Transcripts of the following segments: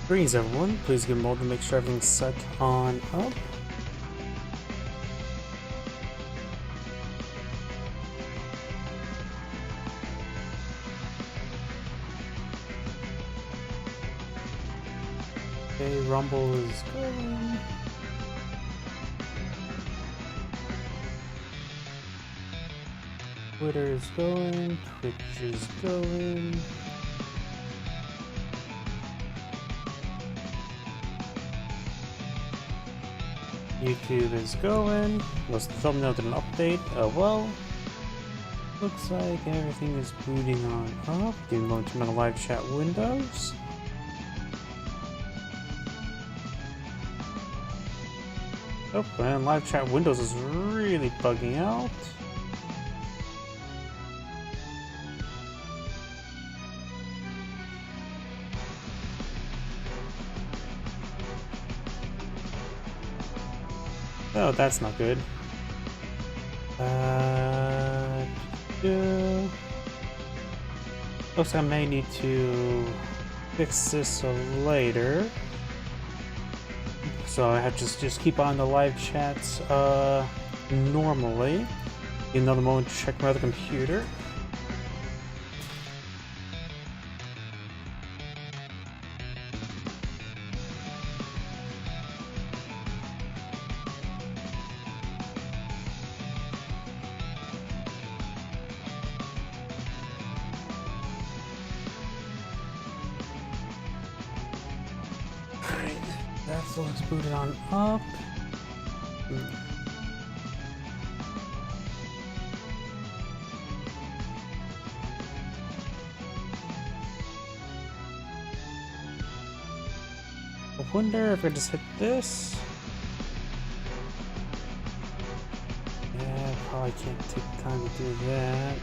Greetings everyone, please give a moment to make sure everything's set on up. Okay, Rumble is going. Twitter is going, Twitch is going. YouTube is going. Was the thumbnail did an update? Well, looks like everything is booting on up. I'm going to turn on the live chat windows. Oh, man, live chat windows is really bugging out. Oh, that's not good. Looks like I may need to fix this later. So I have to just keep on the live chats normally. Give another moment to check my other computer. That's what's booted on up. I wonder if I just hit this. Yeah, probably can't take time to do that.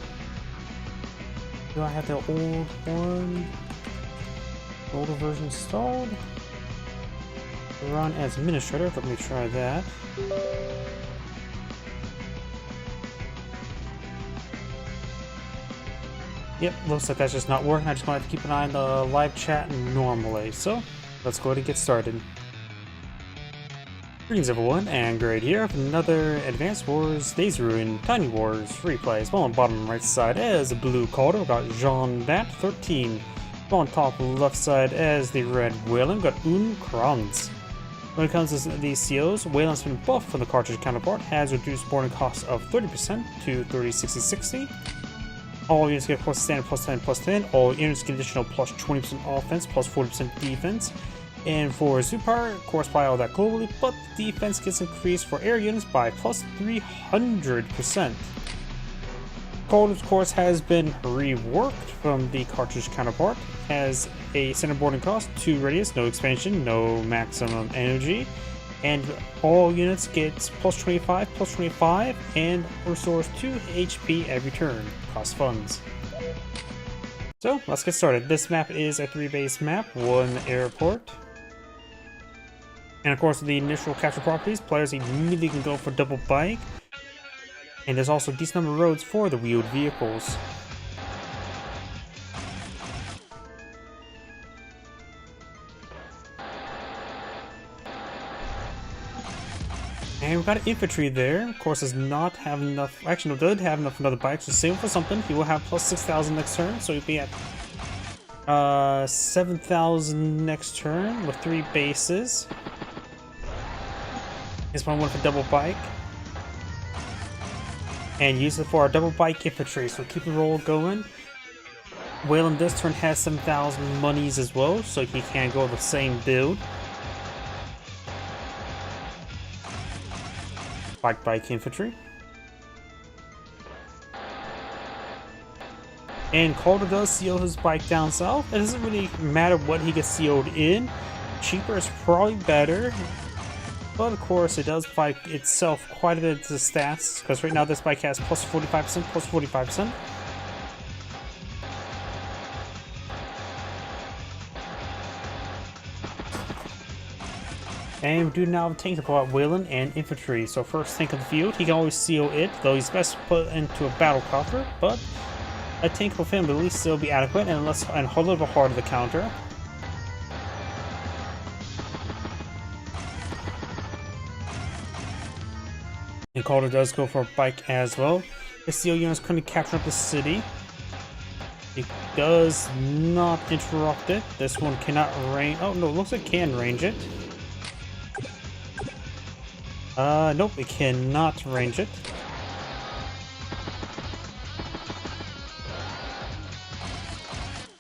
Do I have the old one? Older version installed? Run as administrator. Let me try that. Yep, looks like that's just not working. I just want to keep an eye on the live chat normally. So let's go ahead and get started. Greetings everyone, and Great here with another Advanced Wars Days Ruin Tiny Wars replay. Well, on the bottom right side as a blue Calder, we've got Jean Dat 13. On top left side as the red Whalen, we've got Kranz. When it comes to these COs, Whalen's been buffed from the cartridge counterpart, has reduced boarding costs of 30% to 30-60-60. All units get plus standard plus 10 plus 10. All units get additional plus 20% offense plus 40% defense. And for Zupar, of course, by all that globally, but the defense gets increased for air units by plus 300%. Cold, of course, has been reworked from the cartridge counterpart, has a center boarding cost, 2 radius, no expansion, no maximum energy, and all units gets plus 25, and restores 2 HP every turn, cost funds. So, let's get started. This map is a 3-base map, 1 airport. And of course, the initial capture properties, players immediately can go for double bike. And there's also a decent number of roads for the wheeled vehicles. And we've got infantry there. Of course, does not have enough. Actually, no, did have enough for another bike. So save for something. He will have plus 6,000 next turn. So he'll be at 7,000 next turn with 3 bases. Here's one for double bike. And use it for our double bike infantry, so keep the roll going. Whalen this turn has 7,000 monies as well, so he can go the same build. Bike infantry. And Calder does CO his bike down south. It doesn't really matter what he gets CO'd in. Cheaper is probably better. But of course, it does fight itself quite a bit to stats, because right now this bike has plus 45%, plus 45%. And we do now have a tank to pull out Whalen and infantry. So first tank of the field, he can always CO it, though he's best put into a battle coffer, but a tank with him will at least still be adequate and hold a little bit harder to counter. And Calder does go for a bike as well. The CO units couldn't capture up the city. It does not interrupt it. This one cannot range. Oh no, it looks like it can range it. Nope, it cannot range it.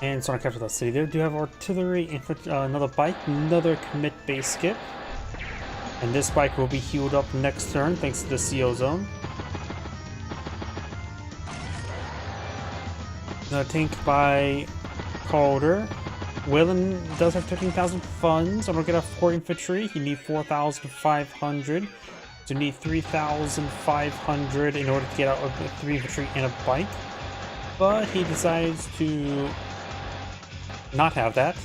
And so I capture that city there. Do have artillery, another bike, another commit base skip. And this bike will be healed up next turn thanks to the CO zone. Another tank by Calder. Whalen does have 13,000 funds. I'm gonna get a 4 infantry. You need 4,500. So you need 3,500 in order to get out of 3 infantry and a bike. But he decides to not have that.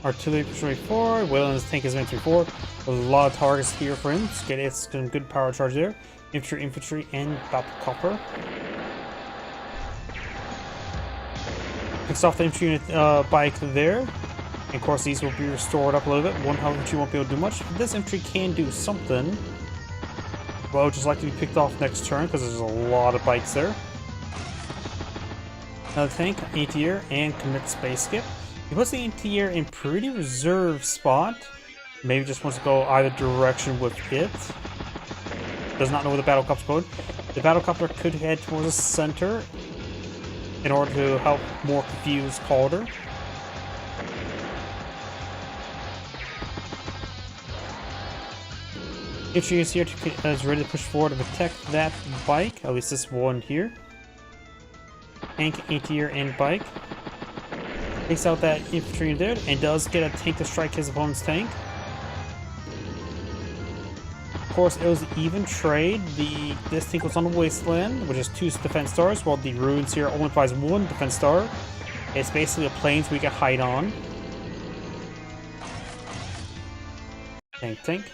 Artillery infantry 4, Whalen's tank is infantry 4. A lot of targets here for him. Let's get some good power charge there. Infantry, and battle copper. Picks off the infantry unit bike there. And of course, these will be restored up a little bit. One infantry won't be able to do much. But this infantry can do something. Well, just like to be picked off next turn because there's a lot of bikes there. Another tank, anti-air, and commit space skip. He puts the anti-air in pretty reserve spot. Maybe just wants to go either direction with it. Does not know where the battle copter's going. The battle copter could head towards the center in order to help more confuse Calder. Infantry is here is ready to push forward to protect that bike, at least this one here. Tank, anti-air, and bike. Takes out that infantry in there and does get a tank to strike his opponent's tank. Of course, it was an even trade. This tank was on the wasteland, which is 2 defense stars, while the ruins here only provides 1 defense star. It's basically a plains we can hide on. Tank.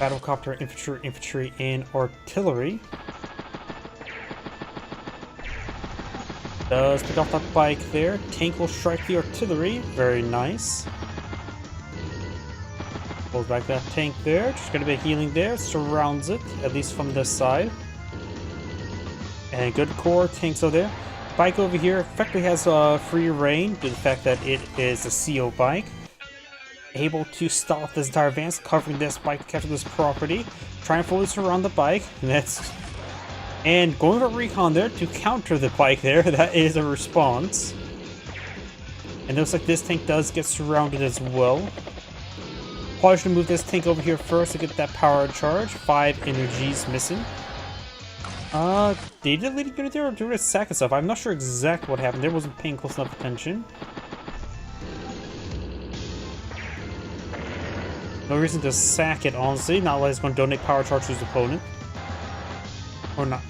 Battlecopter, infantry, and artillery. Does pick off that bike there. Tank will strike the artillery. Very nice. Pulls back that tank there. Just gonna be healing there. Surrounds it, at least from this side. And good core tanks over there. Bike over here effectively has free reign due to the fact that it is a CO bike. Able to stop this entire advance, covering this bike to capture this property, trying to fully surround the bike, and going for recon there to counter the bike there. That is a response. And it looks like this tank does get surrounded as well. Probably should move this tank over here first to get that power charge. 5 energies missing. Did it lead unit there or did it sack itself? I'm not sure exactly what happened there. Wasn't paying close enough attention. No reason to sack it, honestly. Not like it's going to donate power charge to his opponent. Or not.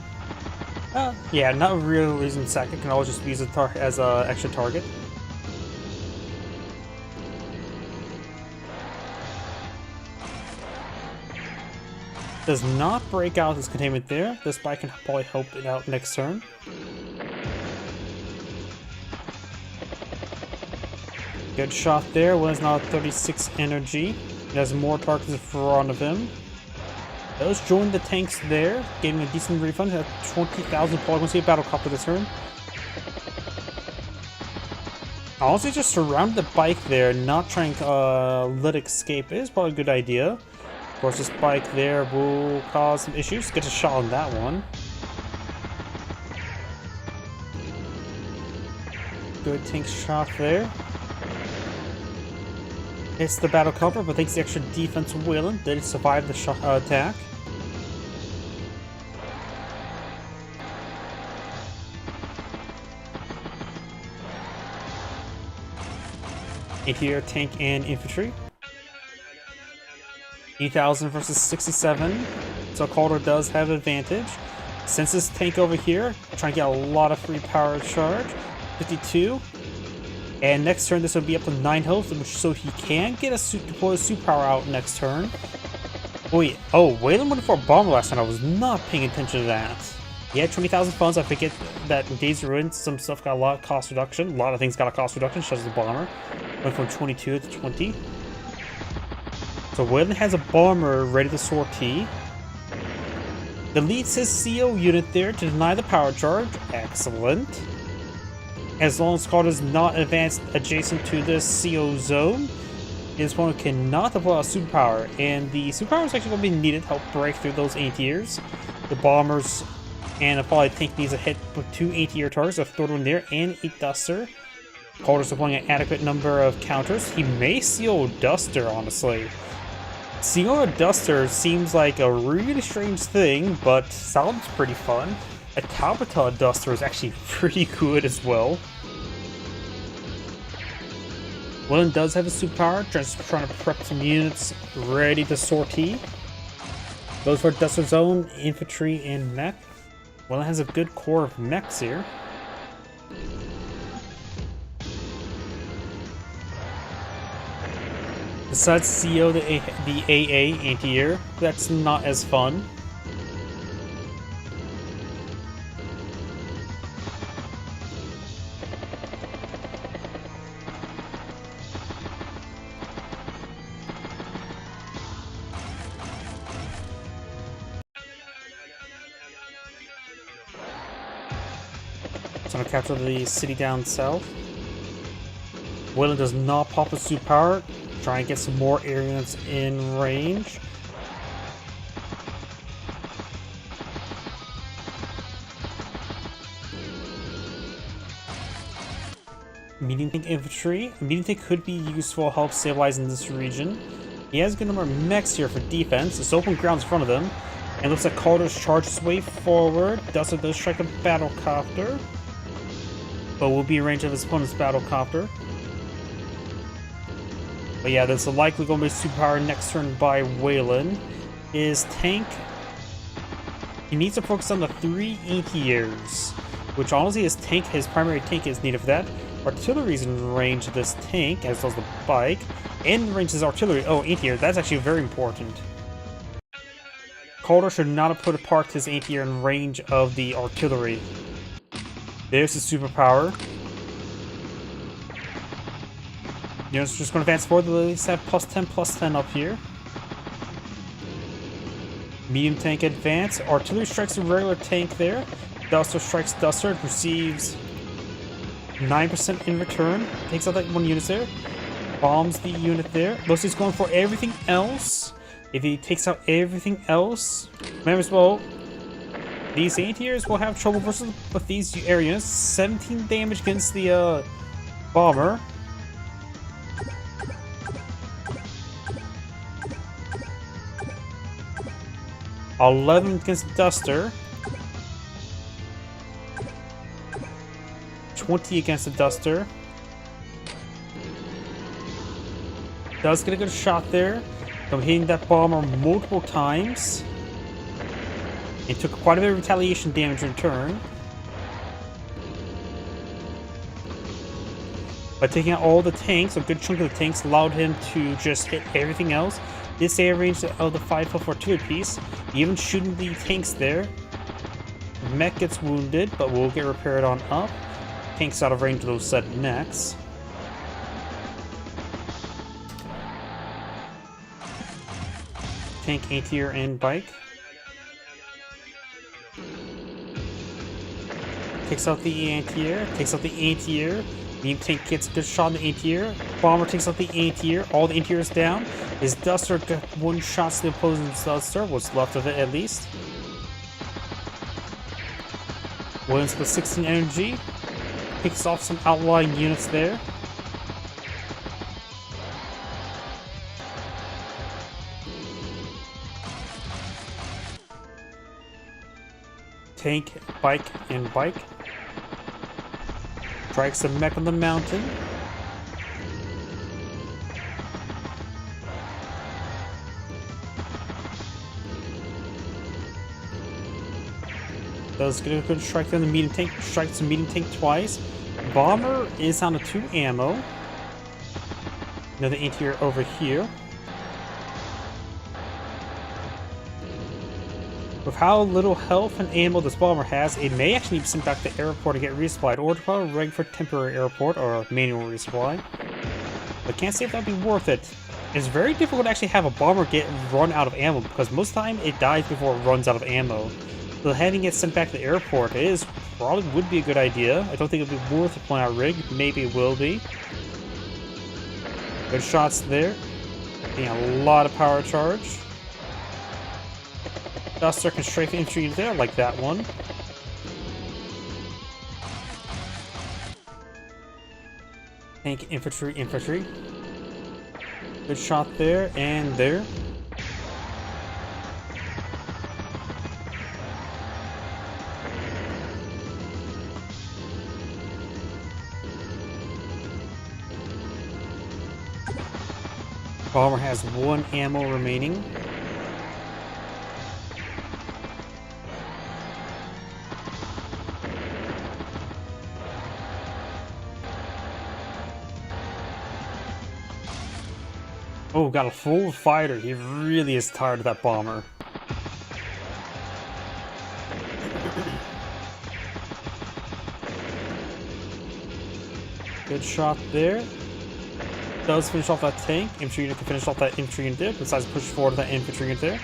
Yeah, not a real reason to sack it. Can always just use it as an extra target. Does not break out his containment there. This bike can probably help it out next turn. Good shot there. One's now 36 energy. He has more targets in front of him. Does join the tanks there, getting a decent refund. At 20,000 polygons. See a battle copter this turn. Honestly, just surround the bike there, not trying to let it escape is probably a good idea. Of course, this bike there will cause some issues. Get a shot on that one. Good tank shot there. Hits the battle cover, but takes the extra defense Whalen. Did it survive the attack? Here, tank and infantry. 8,000 versus 67. So Calder does have advantage. Since this tank over here, trying to get a lot of free power charge. 52. And next turn, this will be up to 9 health, which so he can get a deploy a superpower out next turn. Wait, oh, Waylon went for a bomber last time. I was not paying attention to that. He had 20,000 funds. I forget that in Days of Ruin, some stuff got a lot of cost reduction. A lot of things got a cost reduction, such as the bomber. Went from 22 to 20. So Waylon has a bomber ready to sortie. Deletes his CO unit there to deny the power charge. Excellent. As long as Card is not advanced adjacent to this CO zone, his opponent cannot deploy a superpower. And the superpower is actually going to be needed to help break through those anti-airs. The bombers and a probably tank needs a hit with 2 anti-air targets, a third one there, and a duster. Calder's deploying an adequate number of counters. He may seal Duster, honestly. Seeing a Duster seems like a really strange thing, but sounds pretty fun. A Tabata Duster is actually pretty good as well. Waylon does have a superpower, just trying to prep some units ready to sortie. Goes for Duster Zone, Infantry, and Mech. Waylon has a good core of mechs here. Besides CO, the AA anti-air, that's not as fun. So I'm gonna capture the city down south. Waylon does not pop a superpower. Try and get some more air units in range. Medium tank infantry. Medium tank could be useful help stabilizing this region. He has a good number of mechs here for defense. It's open grounds in front of them. And looks like Calder's charged his way forward. Duster does strike a battlecopter, but will be in range of his opponent's battlecopter. But yeah, there's likely going to be a superpower next turn by Waylon. His tank, he needs to focus on the 3 anti-airs, which honestly his primary tank is needed for that. Artillery's in range of this tank, as well as the bike, and in range of his artillery. Oh, anti-air, that's actually very important. Calder should not have put apart his anti-air in range of the artillery. There's his superpower. Units just going to advance forward. They at least have +10/+10 up here. Medium tank advance. Artillery strikes a regular tank there. Duster strikes Duster. It receives 9% in return. Takes out that 1 unit there. Bombs the unit there. Looks he's going for everything else. If he takes out everything else, remember as well, these anti-airs will have trouble with these areas. 17 damage against the bomber. $11 against Duster. 20 against the Duster. Does get a good shot there. I'm hitting that bomber multiple times. And took quite a bit of retaliation damage in turn. By taking out all the tanks, a good chunk of the tanks allowed him to just hit everything else. Did stay at range of the 5-4 artillery piece. Even shooting the tanks there. Mech gets wounded, but will get repaired on up. Tanks out of range of those said mechs. Tank, anti-air, and bike. Takes out the anti-air. Takes out the anti-air. Medium tank gets a good shot on the anti-air. Bomber takes out the anti-air. All the anti-air is down. His Duster got 1 shot to the opposing Duster. What's left of it, at least. Williams with 16 energy. Picks off some outlying units there. Tank, bike, and bike. Strikes a mech on the mountain. Does get a good strike on the medium tank. Strikes the medium tank twice. bomber is down to 2 ammo. Another anti-air over here. With how little health and ammo this bomber has, it may actually be sent back to the airport to get resupplied, or to probably rig for temporary airport or manual resupply. But can't say if that'd be worth it. It's very difficult to actually have a bomber get run out of ammo, because most of the time it dies before it runs out of ammo. So having it sent back to the airport probably would be a good idea. I don't think it'd be worth a point out rig. Maybe it will be. Good shots there. Getting a lot of power charge. Duster can strafe infantry there like that one. Tank infantry. Good shot there and there. Bomber has 1 ammo remaining. Oh, got a full fighter. He really is tired of that bomber. Good shot there. Does finish off that tank. Infantry unit can finish off that infantry unit there. Besides push forward that infantry unit there.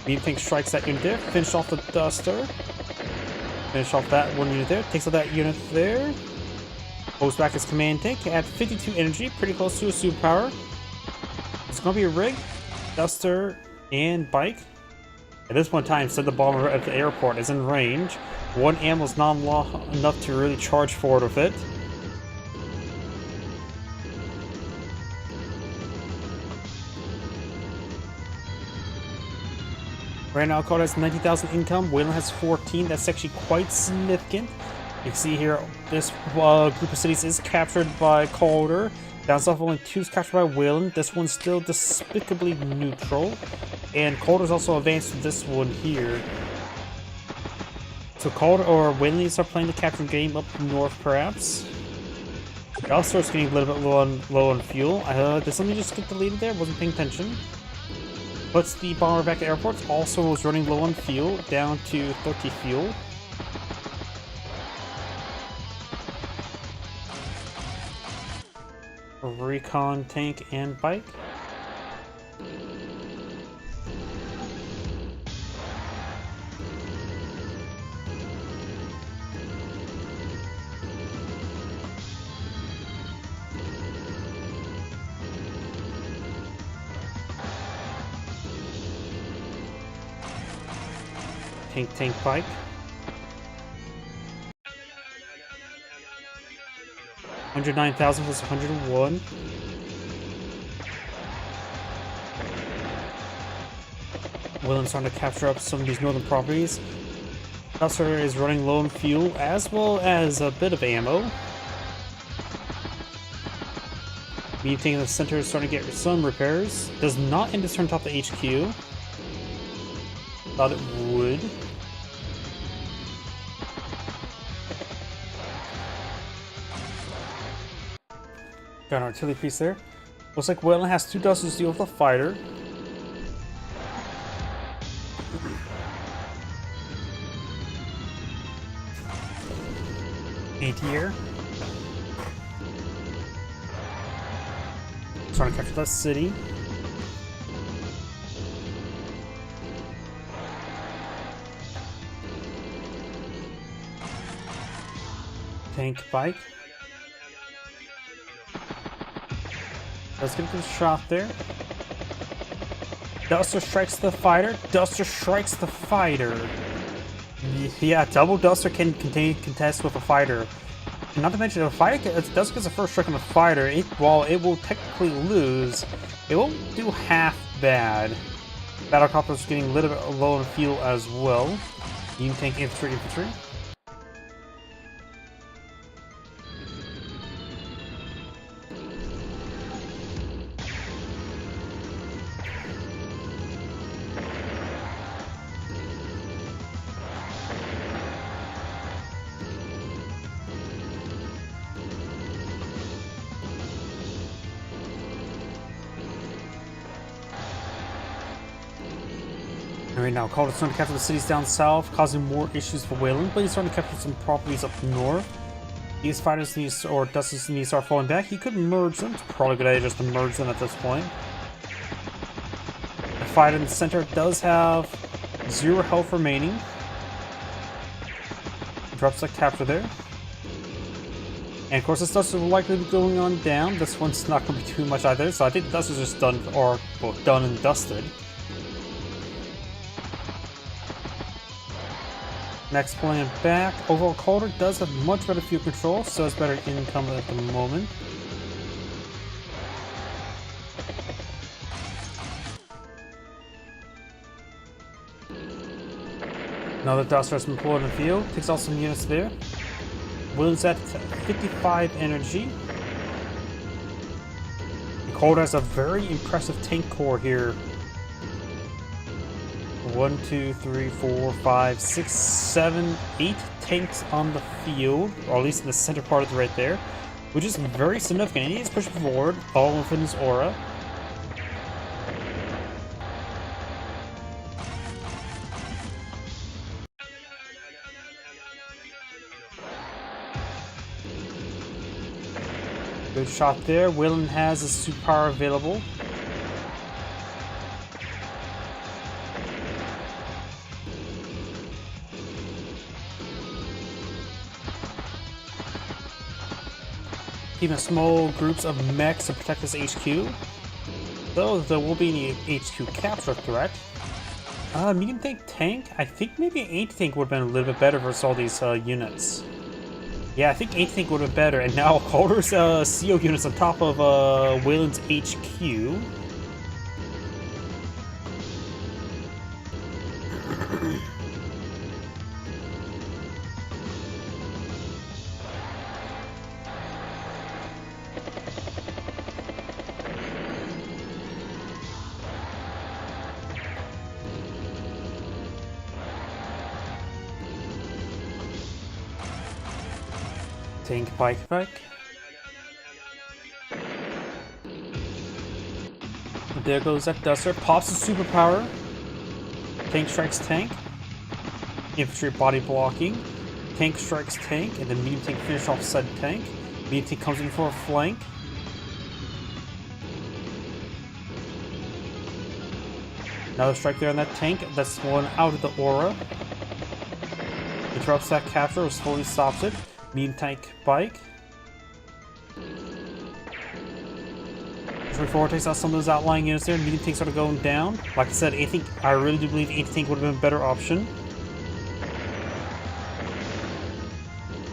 Medium tank strikes that unit there. Finish off the duster. Finish off that 1 unit there. Takes out that unit there. Goes back his command tank at 52 energy. Pretty close to a superpower. It's going to be a rig, duster, and bike. At this point in time, said the bomber at the airport is in range. 1 ammo is not enough to really charge forward with it. Right now, Calder has 90,000 income. Wayland has 14. That's actually quite significant. You can see here, this group of cities is captured by Calder. Down south, only 2 is captured by Wayland. This one's still despicably neutral. And Calder's also advanced to this one here. So Calder or Wayland needs to start playing the capture game up north, perhaps. Elstar's getting a little bit low on fuel. Did somebody just get deleted there? Wasn't paying attention. Puts the bomber back at airports. Also was running low on fuel, down to 30 fuel. Recon, tank, and bike. Tank, bike. $109,000 plus 101. Willen's trying to capture up some of these northern properties. Duster is running low on fuel as well as a bit of ammo. Meeting in the center is starting to get some repairs. Does not end its turn top the HQ. Thought it would. Got an artillery piece there. Looks like Wayland has 2 dusters to deal with a fighter. Anti-air. Trying to capture that city. Tank, bike. Let's get a good shot there. Duster strikes the fighter. Duster strikes the fighter. Yeah, double Duster can contest with a fighter. Not to mention, if a fighter Duster gets a first strike on the fighter, while it will technically lose, it won't do half bad. Battlecopter's getting a little bit low on fuel as well. Medium tank, infantry. Right now, Calder's starting to capture the cities down south, causing more issues for Wayland, but he's starting to capture some properties up north. These fighters need, or Dustin's need to start falling back. He could merge them. It's probably a good idea just to merge them at this point. The fight in the center does have 0 health remaining. Drops that capture there. And of course, this Duster will likely be going on down. This one's not going to be too much either, so I think the Duster's just done, or well, done and dusted. Next, pulling it back. Overall, Calder does have much better field control, so it's better income at the moment. Another Duster has been pulled in the field. Takes out some units there. Williams at 55 energy. Calder has a very impressive tank core here. 1, 2, 3, 4, 5, 6, 7, 8 tanks on the field, or at least in the center part of it right there, which is very significant. And he is pushing forward, all within his aura. Good shot there. Wayland has a superpower available. Keeping small groups of mechs to protect this HQ. Though there will be any HQ capture threat. Medium tank? I think maybe an 8 tank would have been a little bit better versus all these units. Yeah, I think 8 tank would have been better, and now Calder's CO units on top of Wayland's HQ. Tank bike back. There goes that Duster. Pops a superpower. Tank strikes tank. Infantry body blocking. Tank strikes tank, and then medium tank finish off said tank. Medium tank comes in for a flank. Another strike there on that tank. That's one out of the aura. Interrupts that capture, or slowly stops it. Medium tank bike. Before takes out some of those outlying units there. Medium tanks are going down. Like I said, I really do believe 8 tank would have been a better option.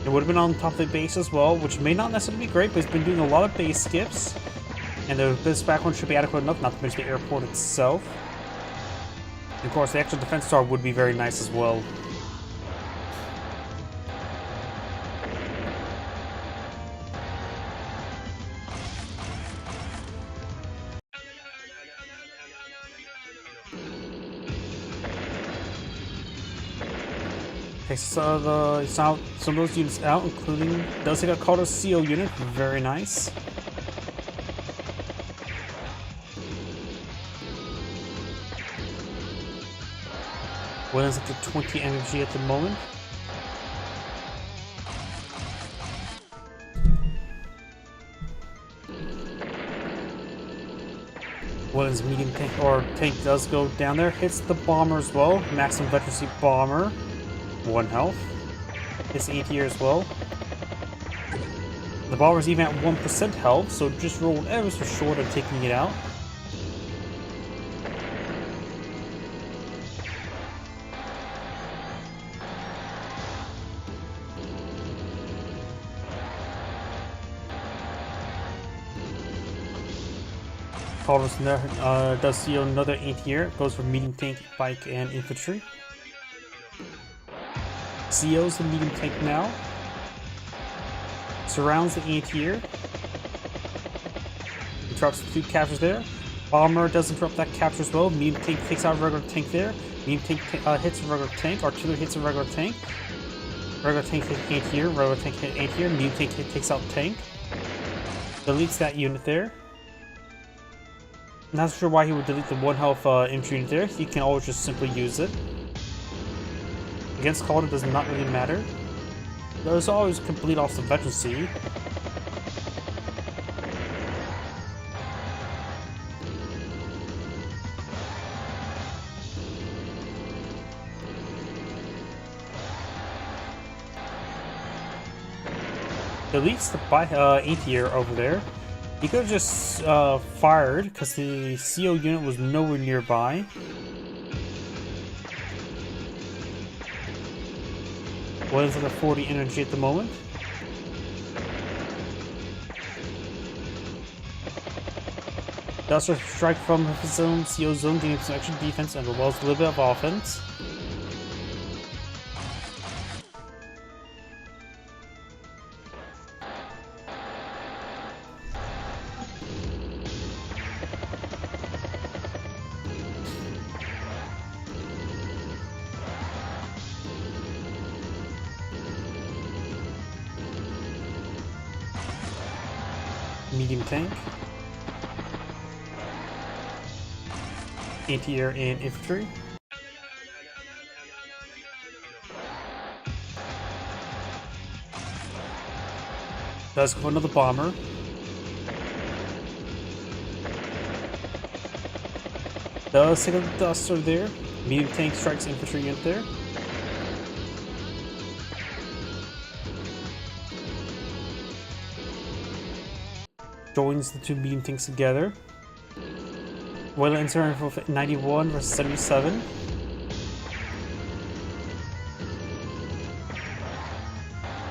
It would have been on top of the base as well, which may not necessarily be great, but it's been doing a lot of base skips. And this back one should be adequate enough, not to mention the airport itself. And of course, the extra defense star would be very nice as well. Takes some of those units out, including does take a Calder CO unit, very nice. Wayland's up to 20 energy at the moment. Wayland's medium tank or tank does go down there, hits the bomber as well, maximum veterancy bomber. 1 health. It's 8 here as well. The bomber's even at 1% health, so just rolled ever so short of taking it out. Calder's does see another 8 here. Goes for medium tank, bike, and infantry. CO's the medium tank now. Surrounds the anti-air. Interrupts the 2 captures there. Bomber does interrupt that capture as well. Medium tank takes out a regular tank there. Medium tank hits a regular tank. Artillery hits a regular tank. Regular tank hit anti-air. Regular tank hit anti-air. Medium tank takes out tank. Deletes that unit there. Not sure why he would delete the 1 health infantry unit there. He can always just simply use it. Against Calder does not really matter. There's always complete off the veterancy. Deletes the Aether over there. He could have just fired because the CO unit was nowhere nearby. What is it at 40 energy at the moment? Duster strike from his zone, CO zone, gaining some extra defense and as well as a little bit of offense. Medium tank, anti-air and infantry. Does go another bomber. Does take a duster there. Medium tank strikes infantry unit there. Joins the two medium tanks together. Wayland enter for 91 versus 77.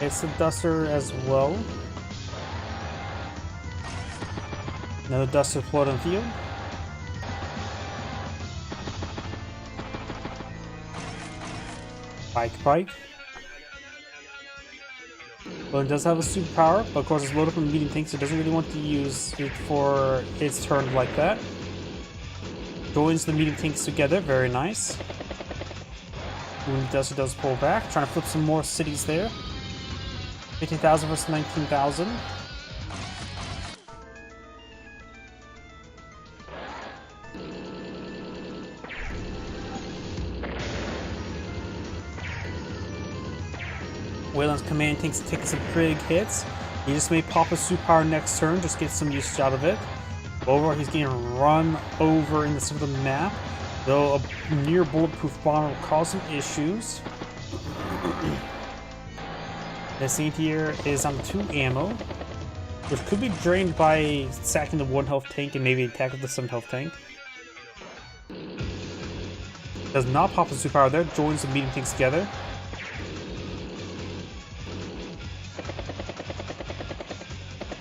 It's the duster as well. Another duster deployed on field. Pike. Well, it does have a superpower, but of course it's loaded up on medium tanks, so it doesn't really want to use it for its turn like that. Joins the medium tanks together, very nice. When the Duster does pull back, trying to flip some more cities there. 15,000 versus 19,000. Wayland's command tanks taking some pretty big hits. He just may pop a superpower next turn, just get some use out of it. Overall, he's getting run over in the center of the map, though a near bulletproof bomber will cause some issues. This anti-air is on 2 ammo, which could be drained by sacking the 1 health tank and maybe attack with the 7 health tank. Does not pop a superpower there, joins the medium tanks together.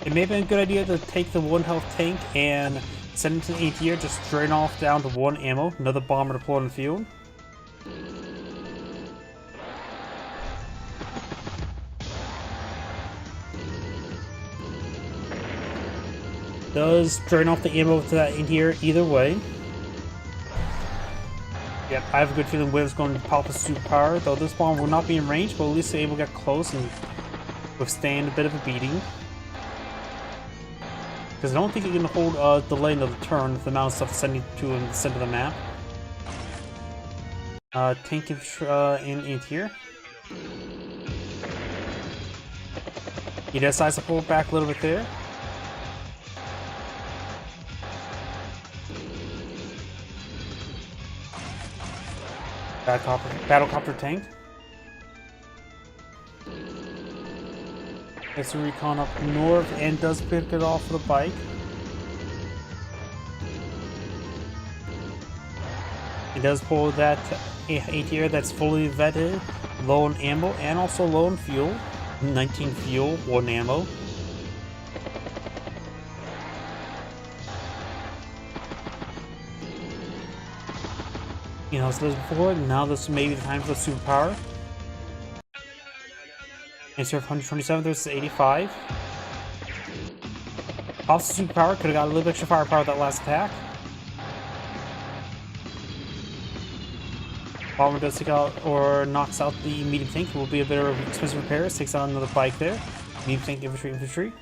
It may have been a good idea to take the 1 health tank and send it to the anti-air, just drain off down to 1 ammo, another bomber deployed on the field. Does drain off the ammo to that anti-air either way. Yep, I have a good feeling Wave's going to pop a superpower, though this bomb will not be in range, but at least they're able to get close and withstand a bit of a beating. Because I don't think it can hold a delay another turn with the amount of stuff sending to in the center of the map. Tank in anti-air. He decides to pull back a little bit there. Battlecopter tank. Gets a recon up north and does pick it off with a bike. He does pull that anti-air that's fully vetted, low on ammo, and also low on fuel. 19 fuel, 1 ammo. You know, as I said before, now this may be the time for the superpower. Instead of 127 versus 85. Pops the superpower, could have got a little extra firepower with that last attack. Bomber does take out or knocks out the medium tank. It will be a bit of expensive repairs. Takes out another bike there. Medium tank, infantry.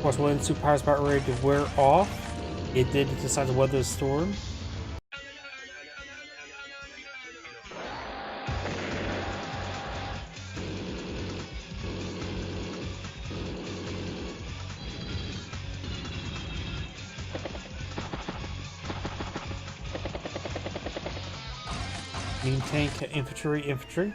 course, when superpower is about ready to wear off, it did decide to weather the storm. Medium tank, infantry.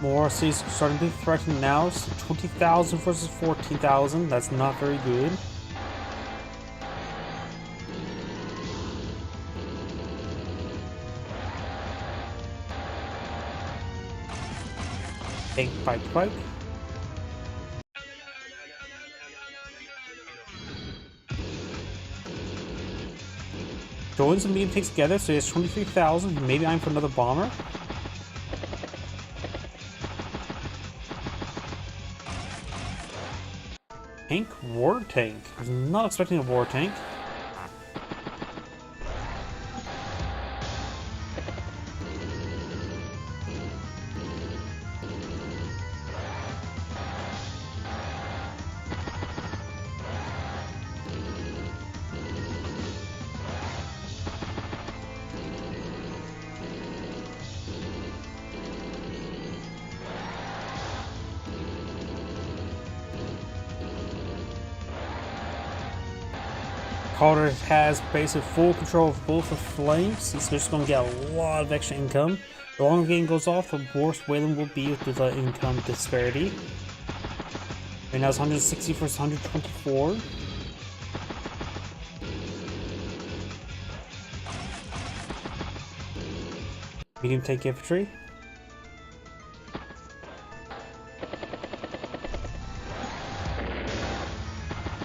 More cities starting to be threatened now. So 20,000 versus 14,000. That's not very good. Pike. Joins and medium tanks together, so he has 23,000. Maybe I'm for another bomber. War tank. I was not expecting a war tank. Carter has basically full control of both the flanks. He's just going to get a lot of extra income. The longer the game goes off, the worse Wayland will be with the income disparity. Right now it's 160 versus 124. Medium tank infantry.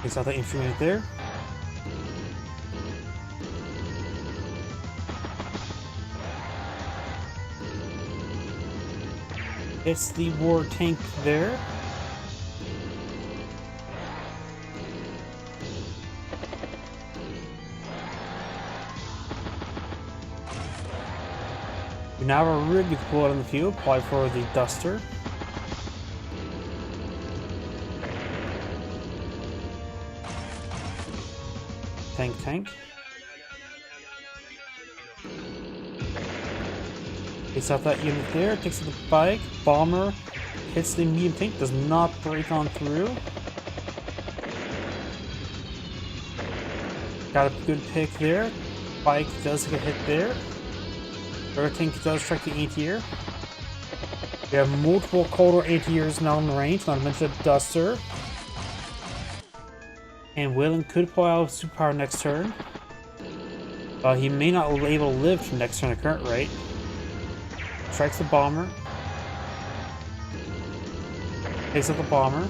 Takes out the infantry unit there. It's the war tank there. We now have a rig deployed on the field, apply for the Duster. Tank. Takes out that unit there, takes out the bike, bomber, hits the medium tank, does not break on through. Got a good pick there. Bike does get hit there. Air tank does strike the anti-air. We have multiple Cold anti-airs now in range, not to mention a Duster. And Wayland could pull out superpower next turn. He may not be able to live to next turn at current rate. Strikes the bomber. Takes out the bomber.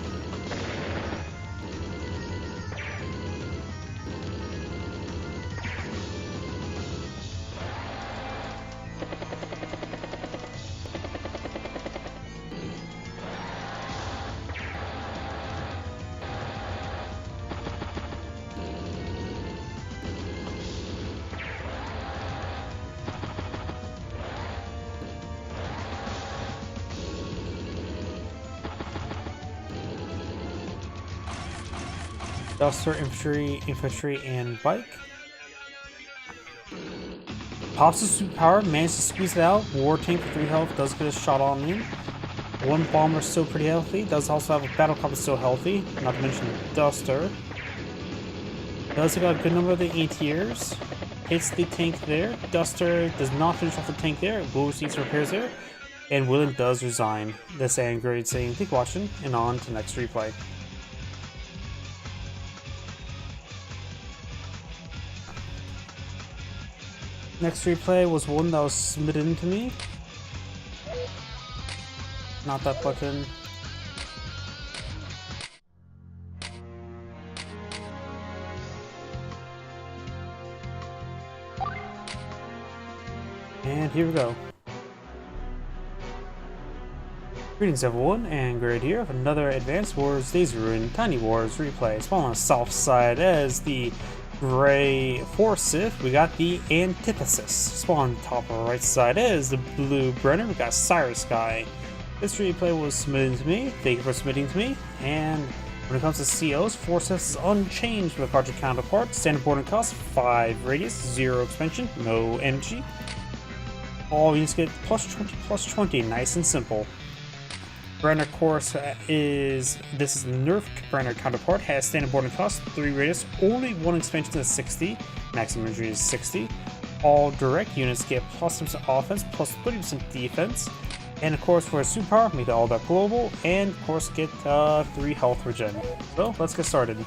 Duster, infantry, and bike. Pops the superpower, manages to squeeze it out. War tank for 3 health, does get a shot on in. One bomber still pretty healthy. Does also have a battle cop still healthy, not to mention the Duster. Does got a good number of the anti-airs. Hits the tank there. Duster does not finish off the tank there. Blue receives repairs there. And Wayland does resign. This Grade saying, "Thank you for watching," and on to next replay. Next replay was one that was submitted to me. Not that button. And here we go. Greetings everyone, and Grid here with another Advanced Wars Days Ruin Tiny Wars replay. Spawn on the south side as the Gray Forsyth, we got the Antithesis. Spawn on the top right side as the Blue Brenner, we got Cyrus Guy. This replay was submitted to me, thank you for submitting to me, and when it comes to COs, Forsyth is unchanged with project counterpart. Standard boarding cost, 5 radius, 0 expansion, no energy. All units get plus 20, nice and simple. Brenner, of course, this is the Nerf Brenner counterpart, has standard boarding cost, 3 radius, only 1 expansion is 60, maximum energy is 60. All direct units get plus 10% offense, plus 30% defense. And of course, for a superpower, make all that global, and of course, get 3 health regen. So, let's get started.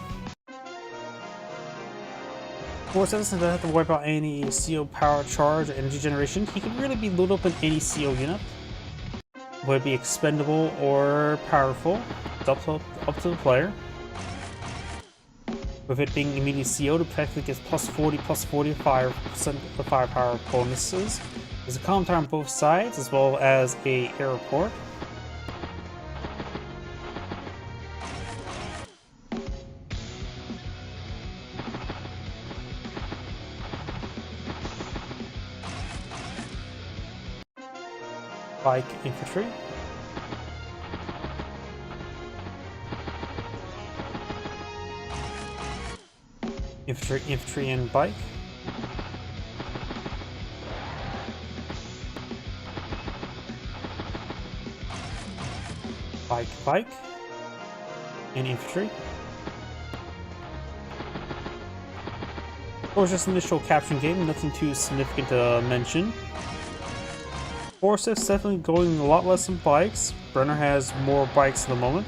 Of course, doesn't have to worry about any CO power charge or energy generation. He can really be loaded up in any CO unit. Would it be expendable or powerful? It's up to the player. With it being immediately CO'd, it practically gets plus 40 5% of firepower bonuses. There's a commentary on both sides, as well as a airport. Bike infantry. Infantry and bike. Bike, and infantry. Of course, just initial capturing game, nothing too significant to mention. Forsyth's definitely going a lot less than bikes. Brenner has more bikes at the moment.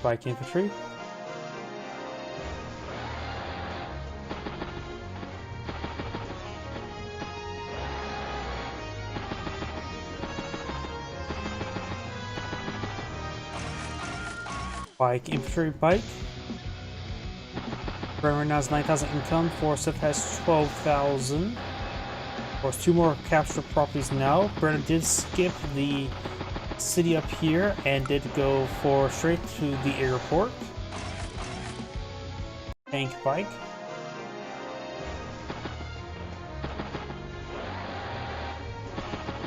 Bike infantry. Bike infantry bike. Brenner now has 9,000 income. Forsyth has 12,000. Of course, 2 more capture properties now. Brenner did skip the city up here and did go for straight to the airport. Tank bike.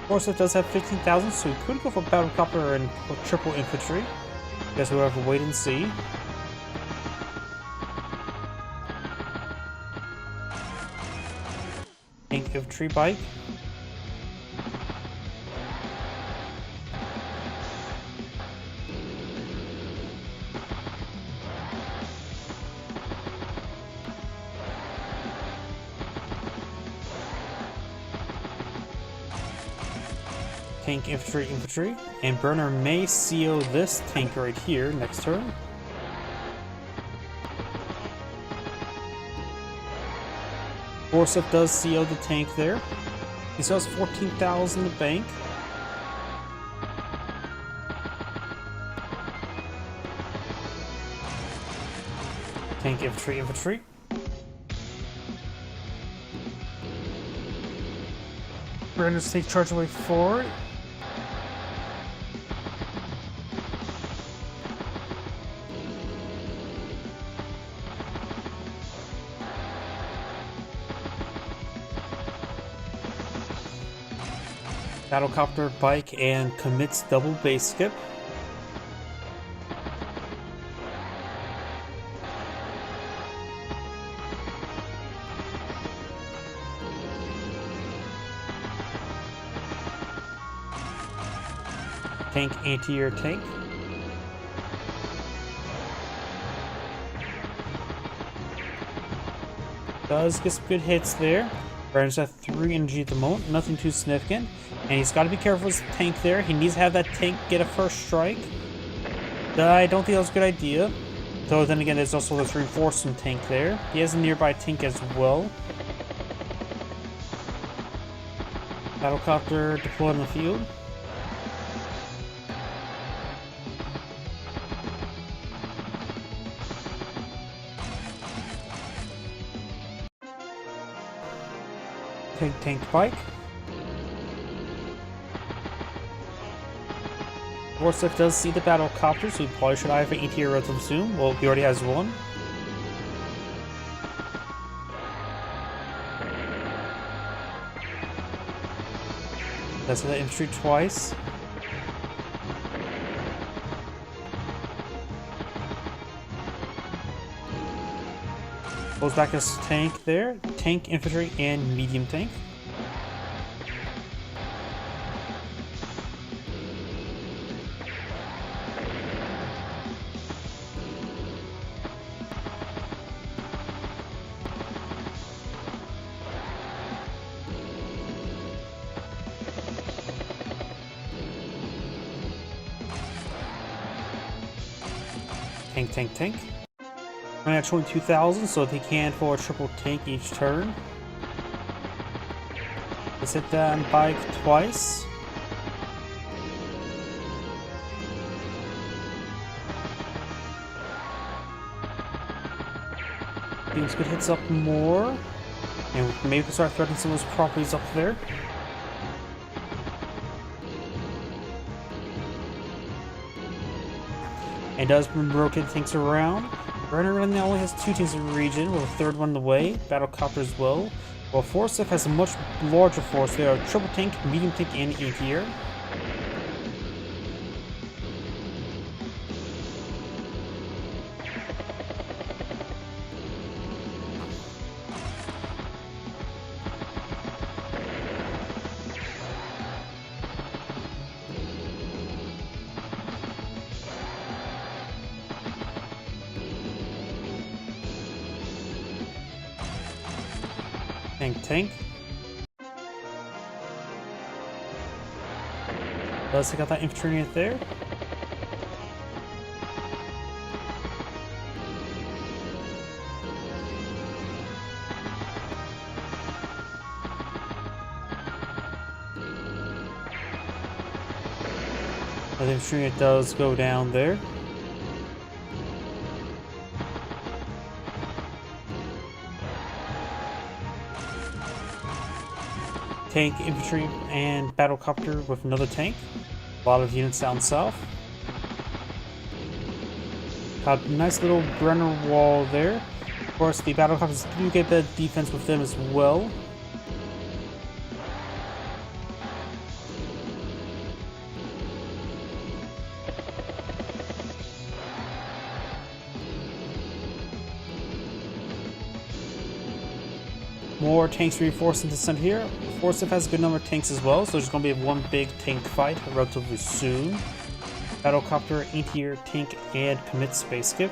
Forsyth does have 15,000, so he could go for battle copter and triple infantry. Guess we'll have to wait and see. Tank infantry bike. Tank infantry, and Brenner may CO this tank right here next turn. Forsyth does CO the tank there. He still has 14,000 in the bank. Tank infantry. Brenner's take charge away forward. Battlecopter bike and commits double base skip. Tank anti-air tank. Does get some good hits there. Brenner's at 3 energy at the moment, nothing too significant. And he's got to be careful with his tank there. He needs to have that tank get a first strike. I don't think that was a good idea. Though then again, there's also this reinforcement tank there. He has a nearby tank as well. Battlecopter deployed in the field. tank bike. Forsyth does see the battle copter, so he probably should have an ATR relatively soon. Well, he already has one. That's the infantry twice. Goes back his tank there. Tank, infantry, and medium tank. Tank. Running at 22,000, so they can for a triple tank each turn. Let's hit that bike twice. These good hits up more. And maybe we can start threatening some of those properties up there. And does rotate tanks around. Brenner right now only has 2 tanks in the region, with a 3rd one in the way, battlecopter as well. While Forsyth has a much larger force. They are triple tank, medium tank, and ATR. Tank. Does take out that infantry unit there. The infantry unit does go down there. Tank, infantry, and battlecopter with another tank. A lot of units down south. Got a nice little Brenner wall there. Of course, the battlecopters do get the defense with them as well. More tanks reinforced into the center here. Forsyth has a good number of tanks as well, so there's going to be one big tank fight relatively soon. Battlecopter, ATR, tank, and commit space skip.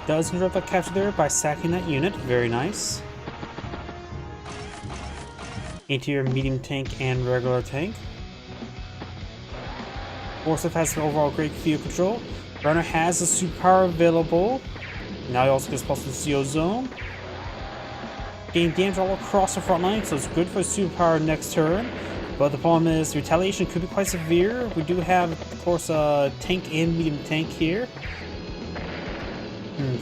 Does interrupt that capture there by sacking that unit. Very nice. ATR, medium tank, and regular tank. Forsyth has an overall great field control. Brenner has a superpower available. Now he also gets plus the CO zone. Gain damage all across the front line, so it's good for superpower next turn. But the problem is, retaliation could be quite severe. We do have, of course, a tank and medium tank here.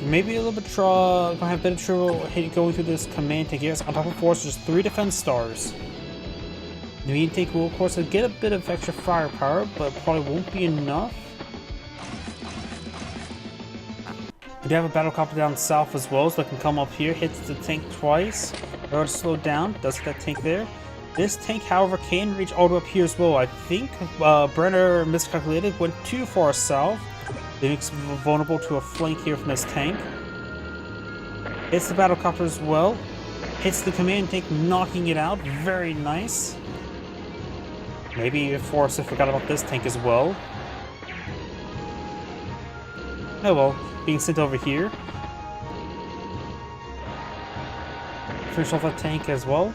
Maybe a little bit gonna have a bit of trouble going through this command tank here. On top of force, there's 3 defense stars. The medium tank will, of course, get a bit of extra firepower, but probably won't be enough. We do have a battlecopter down south as well, so it can come up here, hits the tank twice. In order to slow down, does hit that tank there. This tank, however, can reach all the way up here as well. I think Brenner miscalculated, went too far south. It makes it vulnerable to a flank here from this tank. Hits the battlecopter as well. Hits the command tank, knocking it out. Very nice. Maybe Forsyth forgot about this tank as well. Oh well, being sent over here. Finish off that tank as well.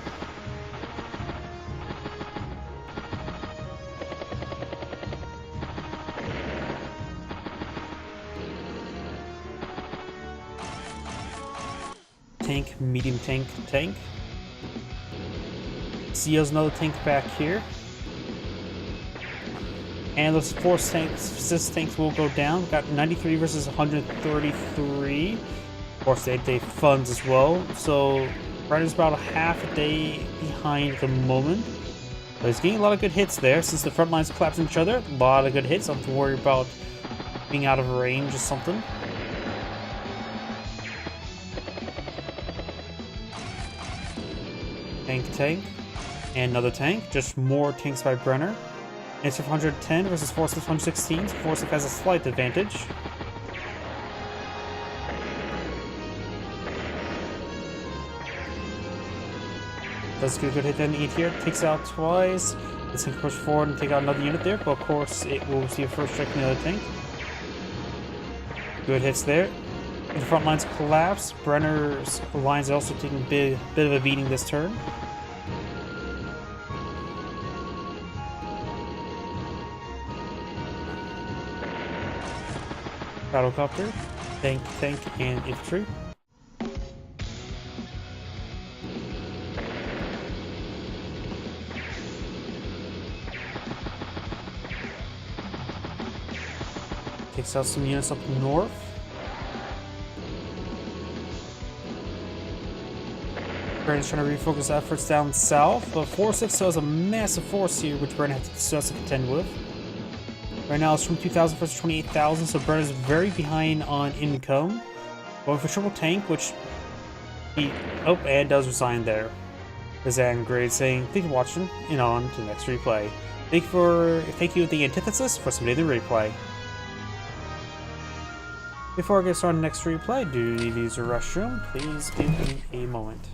tank, medium tank, tank. CO's another tank back here. And those 4 tanks, 6 tanks will go down. We've got 93 versus 133. Of course, they funds as well. So Ryder's about a half a day behind at the moment. But he's getting a lot of good hits there since the front lines collapse each other. A lot of good hits. Don't have to worry about being out of range or something. Tank. And another tank. Just more tanks by Brenner. It's 110 versus Forsyth 116. Forsyth has a slight advantage. Does get a good hit then eat here. Takes out twice. This can push forward and take out another unit there, but of course it will receive a first strike from the other tank. Good hits there. The front lines collapse. Brenner's lines are also taking a bit of a beating this turn. Battlecopter, tank, and infantry. Takes out some units up north. Brennan's trying to refocus efforts down south, but 4-6 still has a massive force here, which Brennan still has to contend with. Right now it's from 2,000 versus 28,000, so Brenner's very behind on income. Going for triple tank, which he and does resign there. Kazan Grade saying, "Thank you for watching, and on to the next replay. Thank you the antithesis for submitting the replay." Before I get started on the next replay, do you need to use a restroom? Please give me a moment.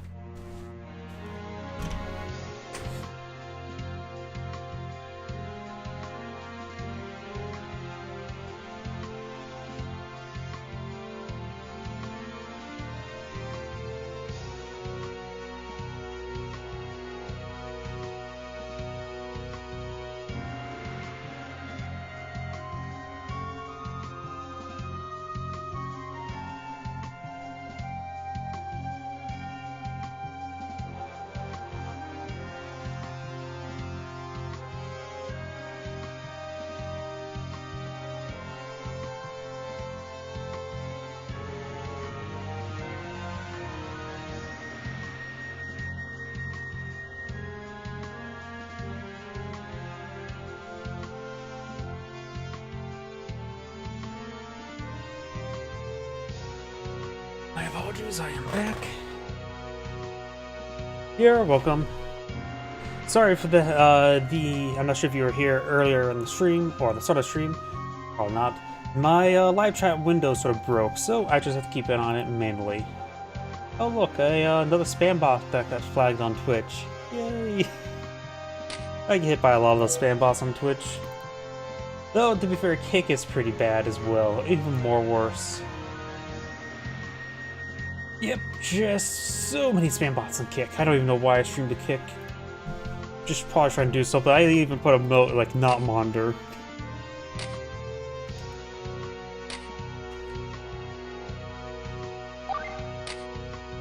My apologies, I am back. You're welcome. Sorry for I'm not sure if you were here earlier in the stream, or the start of the stream, or not. My live chat window sort of broke, so I just have to keep an eye on it manually. Oh look, another spam bot that got flagged on Twitch. Yay! I get hit by a lot of those spam bots on Twitch. Though, to be fair, Kick is pretty bad as well, even more worse. Yep, just so many spam bots on Kick. I don't even know why I streamed to Kick. Just probably trying to do something. I even put a note like not monitor.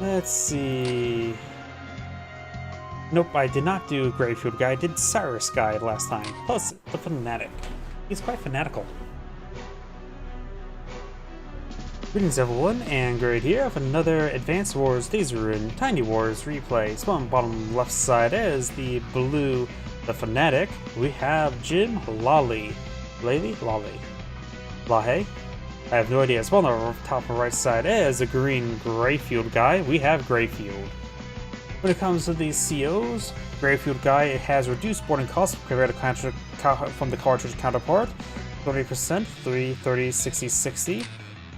Let's see. Nope, I did not do Gravefield Guy. I did Cyrus Guy last time. Plus, the Fanatic. He's quite fanatical. Greetings everyone, and Great here with another Advanced Wars Days of Ruin Tiny Wars replay. So on the bottom left side is the blue, the Fanatic. We have Jim Lally. Lally? Lahe? I have no idea. So on the top right side is the green Greyfield guy. We have Greyfield. When it comes to these COs, Greyfield guy, it has reduced boarding costs compared to from the cartridge counterpart. 30%, 3, 30, 60, 60.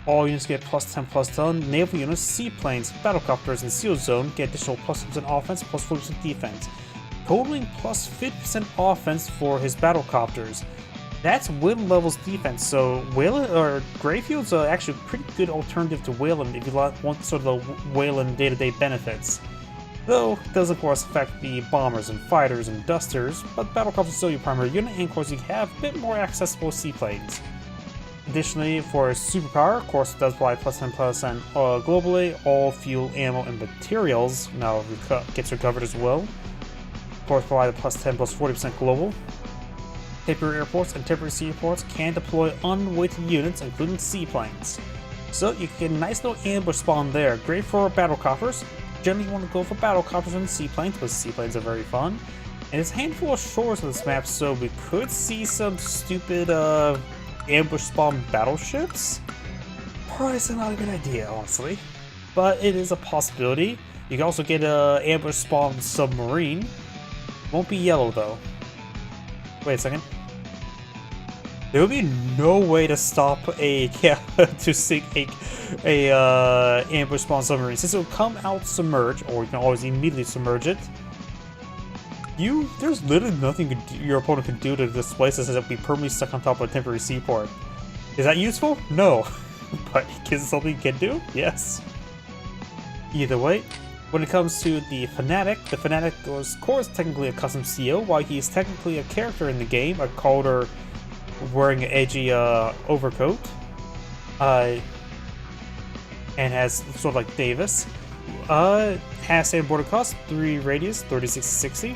All units get plus 10 plus 10. Naval units, seaplanes, battlecopters, and SEAL zone get additional plus 10% offense, plus 40% defense. Totaling plus 50% offense for his battlecopters. That's Whalen level's defense, so Whalen or Greyfield's actually a pretty good alternative to Whalen if you want sort of the Whalen day-to-day benefits. Though, it does of course affect the bombers and fighters and dusters, but battlecopters are still your primary unit, and of course you have a bit more accessible seaplanes. Additionally, for superpower, of course, it does apply +10% globally. All fuel, ammo, and materials now gets recovered as well. Of course, provide a +10 +40% global. Temporary airports and temporary seaports can deploy unweighted units, including seaplanes. So you can get a nice little ambush spawn there. Great for battle coppers. Generally, you want to go for battle coppers and seaplanes, because seaplanes are very fun. And there's a handful of shores on this map, so we could see some stupid ambush spawn battleships. Probably not a good idea, honestly, but it is a possibility. You can also get a ambush spawn submarine. Won't be yellow though. Wait a second. There will be no way to stop to sink a ambush spawn submarine, since it will come out submerged, or you can always immediately submerge it. There's literally nothing your opponent can do to displace this, as it will be permanently stuck on top of a temporary seaport. Is that useful? No. But is it something you can do? Yes. Either way, when it comes to the Fanatic of course technically a custom CO, while he's technically a character in the game, a Calder wearing an edgy overcoat, and has sort of like Davis. Has standard border cost, 3 radius, 36-60.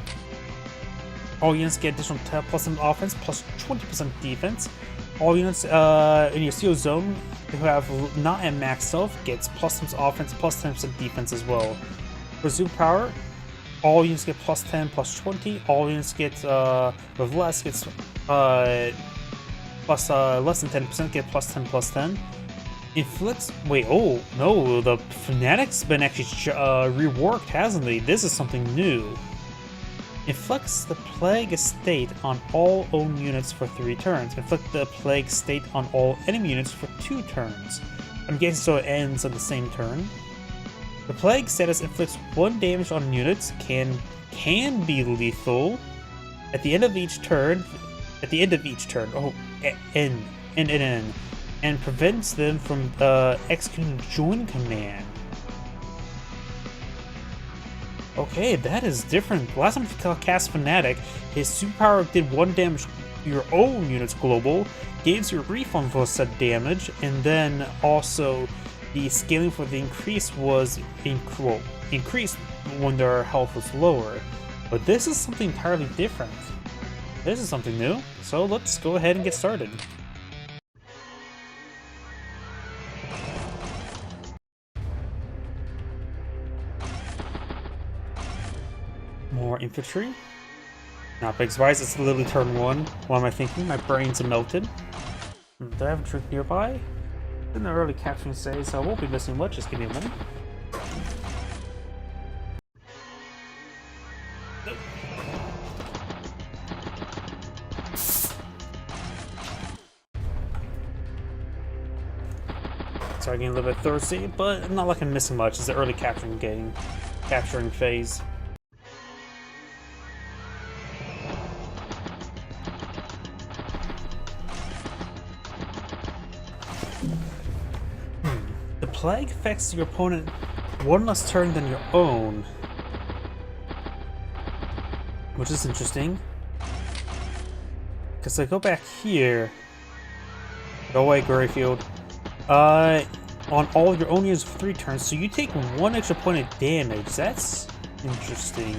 All units get additional +10 offense, plus 20% defense. All units in your CO zone who have not at max health gets +10 offense, plus 10% defense as well. For superpower, all units get +10, plus 20. All units get with less gets plus less than 10% get +10, plus 10. Inflicts. Wait, oh no, the Fanatic's been actually reworked, hasn't he? This is something new. Inflicts the Plague State on all own units for 3 turns. Inflict the Plague State on all enemy units for 2 turns. I'm guessing so it ends on the same turn. The Plague status inflicts 1 damage on units, can be lethal at the end of each turn. Oh, and prevents them from executing join command. Okay, that is different. Last time he cast Fanatic, his superpower did 1 damage to your own units global, gives you a refund for said damage, and then also the scaling for the increase was increased when their health was lower. But this is something entirely different. This is something new, so let's go ahead and get started. More infantry. Not big surprise, it's literally turn 1. What am I thinking? My brain's melted. Do I have a trick nearby? In the early capturing phase, so I won't be missing much. Just give me a moment. Sorry, getting a little bit thirsty, but not like I'm missing much. It's the early capturing phase. The plague affects your opponent 1 less turn than your own, which is interesting. Because I go back here. Go away, Greyfield. On all your own units for 3 turns, so you take 1 extra point of damage. That's interesting.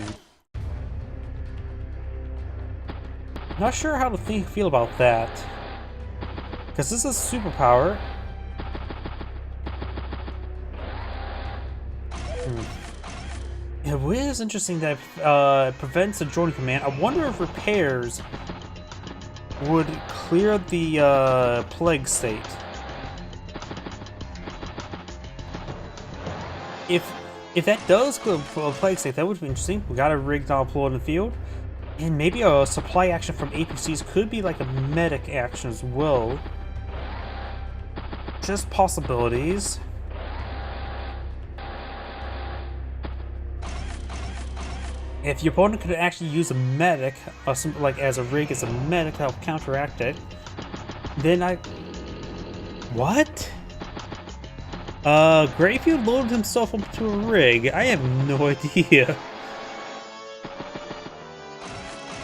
Not sure how to feel about that. Because this is superpower. It is interesting that prevents a joining command. I wonder if repairs would clear the plague state. If that does clear a plague state, that would be interesting. We got a rig deployed in the field, and maybe a supply action from APCs could be like a medic action as well. Just possibilities. If your opponent could actually use a medic, like as a rig as a medic to help counteract it, then What? Greyfield loaded himself up to a rig. I have no idea.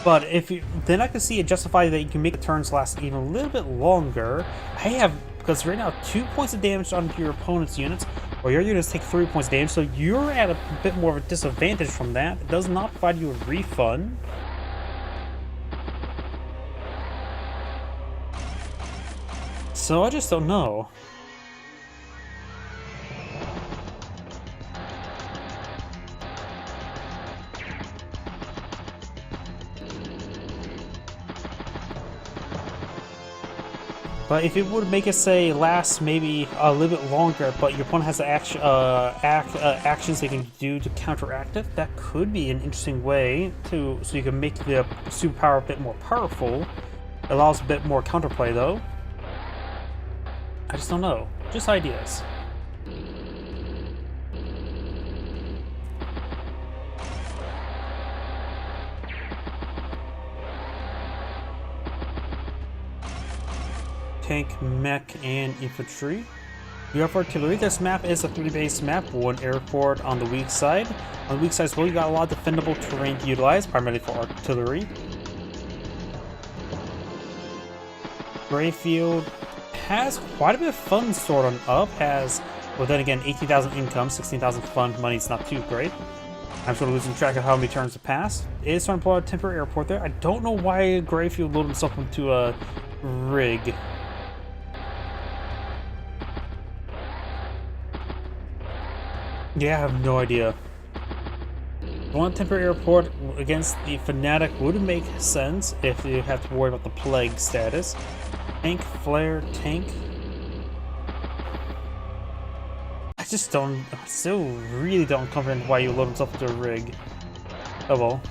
But if you, then I can see it justify that you can make the turns last even a little bit longer. I have, because right now 2 points of damage onto your opponent's units, or your units take 3 points of damage, so you're at a bit more of a disadvantage from that. It does not provide you a refund. So I just don't know. But if it would make it, say, last maybe a little bit longer, but your opponent has actions they can do to counteract it, that could be an interesting way to, so you can make the superpower a bit more powerful. It allows a bit more counterplay, though. I just don't know. Just ideas. Tank, mech, and infantry. We have artillery. This map is a 3-base map, one airport on the weak side. On the weak side as well, you got a lot of defendable terrain to utilize, primarily for artillery. Greyfield has quite a bit of funds stored on up, has, well then again, 18,000 income, 16,000 fund money, it's not too great. I'm sort of losing track of how many turns have passed. It is starting to pull out a temporary airport there. I don't know why Greyfield loaded himself into a rig. Yeah, I have no idea. One temporary airport against the Fanatic would make sense if you have to worry about the plague status. Tank, flare, tank. I just don't, I still really don't comprehend why you load himself into a rig. Oh well.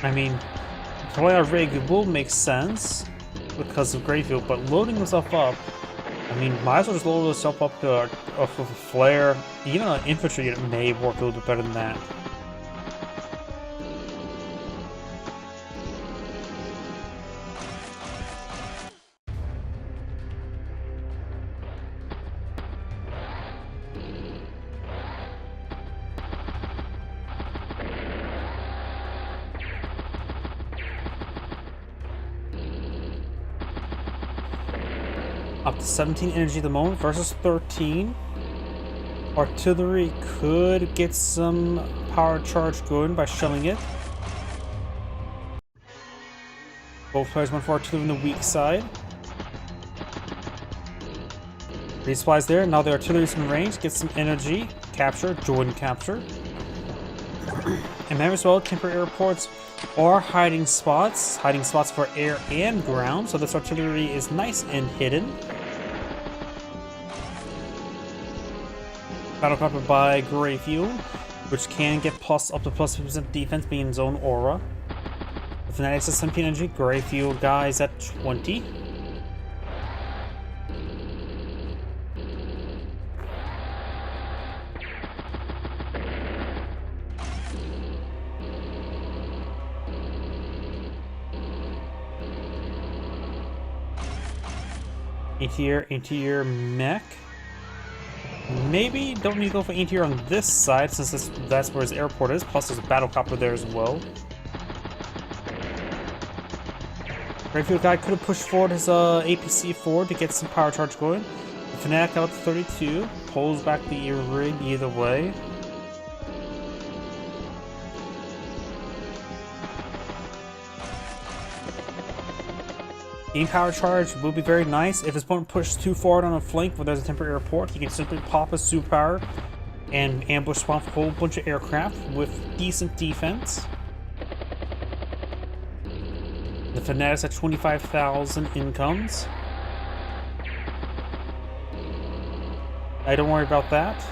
I mean, pulling a rig will make sense because of Greyfield, but loading himself up, I mean, might as well just load yourself up to a flare. Even an infantry unit may work a little bit better than that. Up to 17 energy at the moment versus 13. Artillery could get some power charge going by shelling it. Both players went for artillery on the weak side. Resupplies there. Now the artillery is in range. Get some energy. Capture. Join capture. And remember as well, temporary airports are hiding spots. Hiding spots for air and ground. So this artillery is nice and hidden. Battlecopter by Greyfield, which can get up to plus 50% defense being in zone aura. The Fanatics at 17 energy, Greyfield guys at 20. Interior mech. Maybe don't need to go for interior on this side since that's where his airport is. Plus, there's a battlecopter there as well. Greyfield guy could have pushed forward his APC forward to get some power charge going. The Fanatic out to 32 pulls back the rig either way. Game power charge will be very nice. If his opponent pushes too forward on a flank where there's a temporary airport, he can simply pop his superpower and ambush spawn a whole bunch of aircraft with decent defense. The Fanatics at 25,000 incomes. Don't worry about that.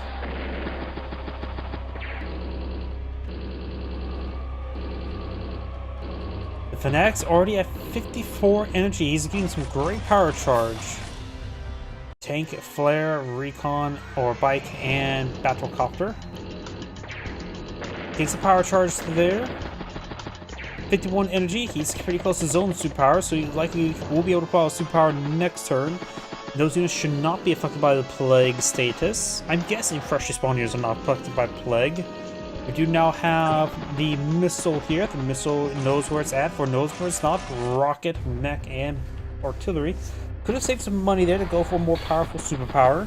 Fanatics already at 54 energy. He's getting some great power charge. Tank, flare, recon, or bike, and battlecopter. Takes a power charge there. 51 energy. He's pretty close to zone superpower, so he likely will be able to pull out superpower next turn. Those units should not be affected by the plague status. I'm guessing fresh respawn units are not affected by plague. We do now have the missile here. The missile knows where it's at, or knows where it's not. Rocket, mech, and artillery. Could have saved some money there to go for a more powerful superpower.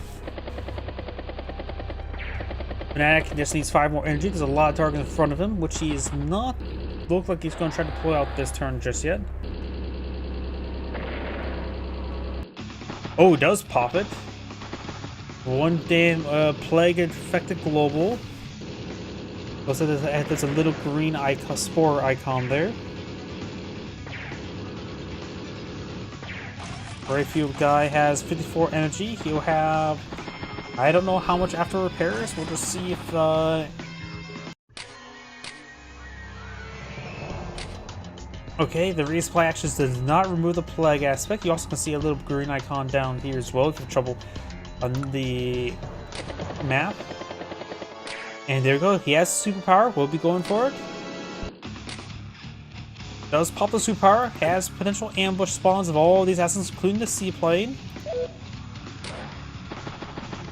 Fnatic just needs 5 more energy. There's a lot of targets in front of him, which he's not look like he's going to try to pull out this turn just yet. Oh, he does pop it. One damn plague infected global. Also, there's a little green icon, spore icon there. Brayfield guy has 54 energy. He'll have, I don't know how much after repairs. We'll just see if okay, the resupply actions does not remove the plague aspect. You also can see a little green icon down here as well if you have trouble on the map. And there you go. He has superpower. We'll be going for it. Does pop the superpower. Has potential ambush spawns of all these assets, including the seaplane.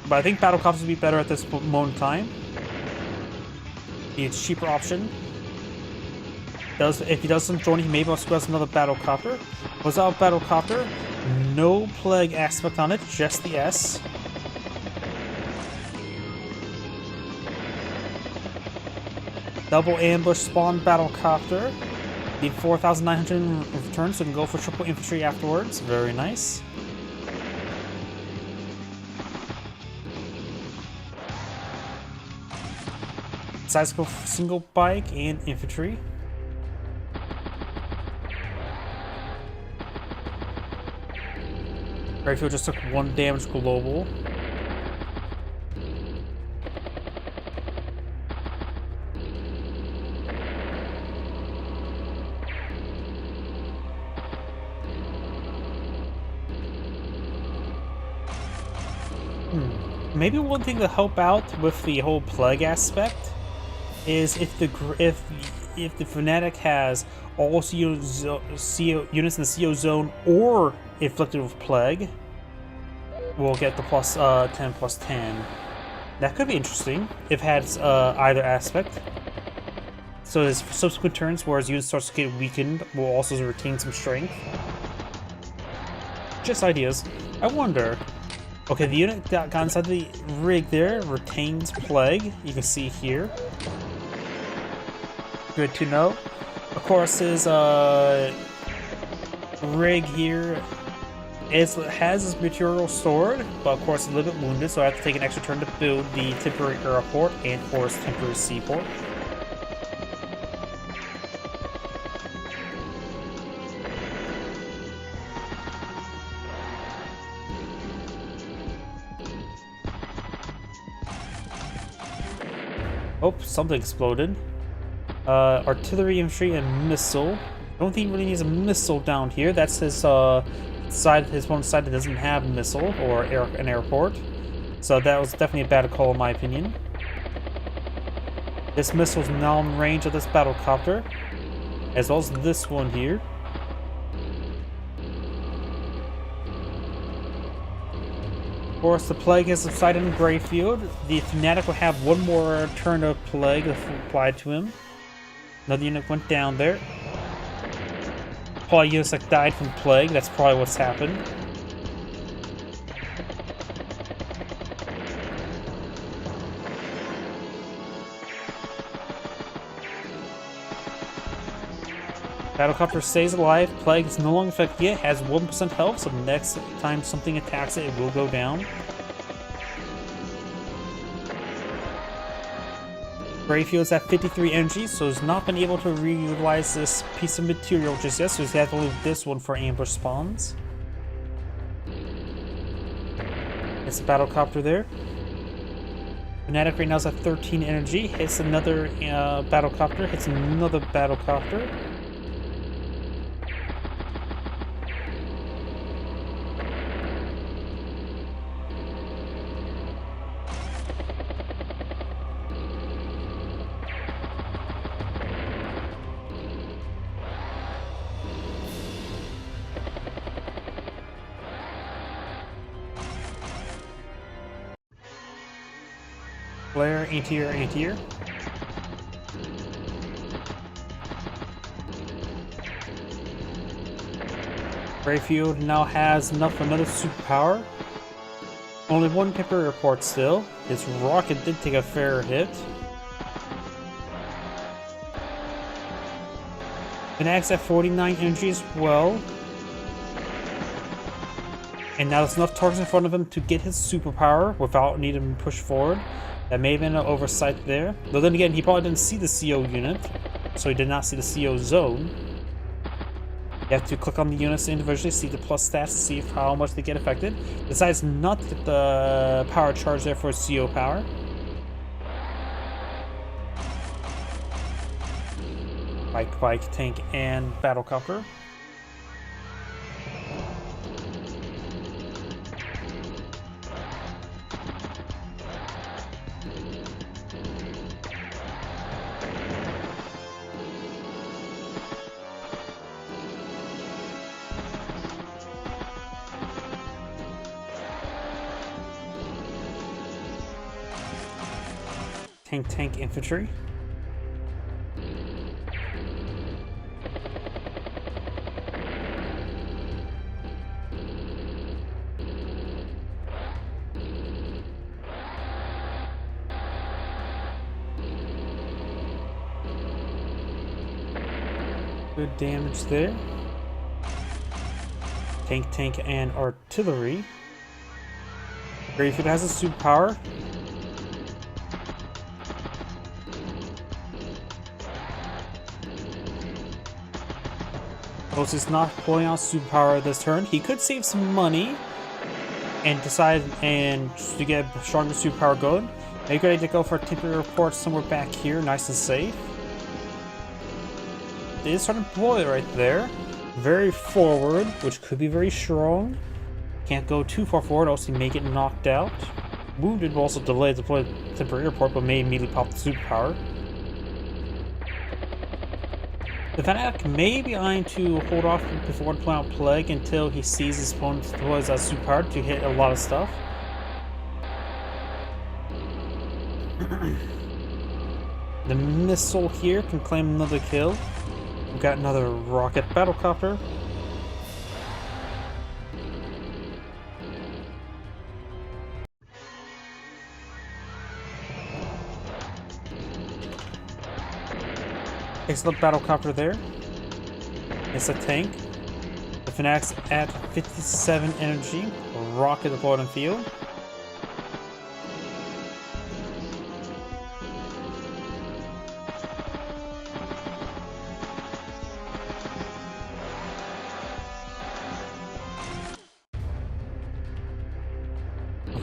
But I think battle cops would be better at this moment in time. It's a cheaper option. If he doesn't join, he may be able to squeeze another battle copter. Without battle copter, no plague aspect on it, just the S. Double ambush spawn battle copter. Need 4,900 in return, so we can go for triple infantry afterwards. Very nice. Sizable single bike and infantry. Brayfield just took 1 damage global. Maybe one thing to help out with the whole plague aspect is if the Fnatic has all units in the CO zone or inflicted with plague, we'll get the plus 10 plus 10. That could be interesting if it has either aspect. So his subsequent turns, where his unit starts to get weakened, will also retain some strength. Just ideas. I wonder. Okay, the unit that got inside the rig there retains plague. You can see here. Good to know. Of course, his rig here has his material stored, but of course a little bit wounded, so I have to take an extra turn to build the temporary airport and of course temporary seaport. Oh, something exploded. Artillery, infantry, and missile. I don't think he really needs a missile down here. That's his side. His one side that doesn't have missile or an airport. So that was definitely a bad call in my opinion. This missile's now in range of this battle copter, as well as this one here. Of course, the plague has subsided in Greyfield. The Fnatic will have one more turn of plague applied to him. Another unit went down there. Probably units that died from plague. That's probably what's happened. Battlecopter stays alive. Plague is no longer affected yet. Has 1% health, so next time something attacks it, it will go down. Greyfield's at 53 energy, so he's not been able to reutilize this piece of material just yet, so he's had to leave this one for ambush spawns. It's a battlecopter there. Fnatic right now is at 13 energy. Hits another battlecopter. Hits another battlecopter. Flare, anti-air, anti-air. Greyfield now has enough for another superpower. Only one temporary report still. His rocket did take a fair hit. Fanatics at 49 energy as well. And now there's enough targets in front of him to get his superpower without needing to push forward. That may have been an oversight there. Though then again, he probably didn't see the CO unit, so he did not see the CO zone. You have to click on the units individually, see the plus stats, to see how much they get affected. Decides not to get the power charge there for CO power. Bike, tank, and battlecopter. Tank, infantry. Good damage there. Tank, and artillery. Greyfield has a superpower. Is not pulling out superpower this turn. He could save some money and decide to get a stronger superpower going. Maybe good idea to go for a temporary report somewhere back here, nice and safe. They is starting to deploy right there. Very forward, which could be very strong. Can't go too far forward, else he may get knocked out. Wounded will also delay deploy the temporary report, but may immediately pop the superpower. The Fanatic may be eyeing to hold off before deploying out Plague until he sees his opponent deploys that superpower to hit a lot of stuff. The missile here can claim another kill. We've got another rocket battlecopter. Takes the battlecopter there. It's a tank. The Fanatics at 57 energy. Rocket deployed on field.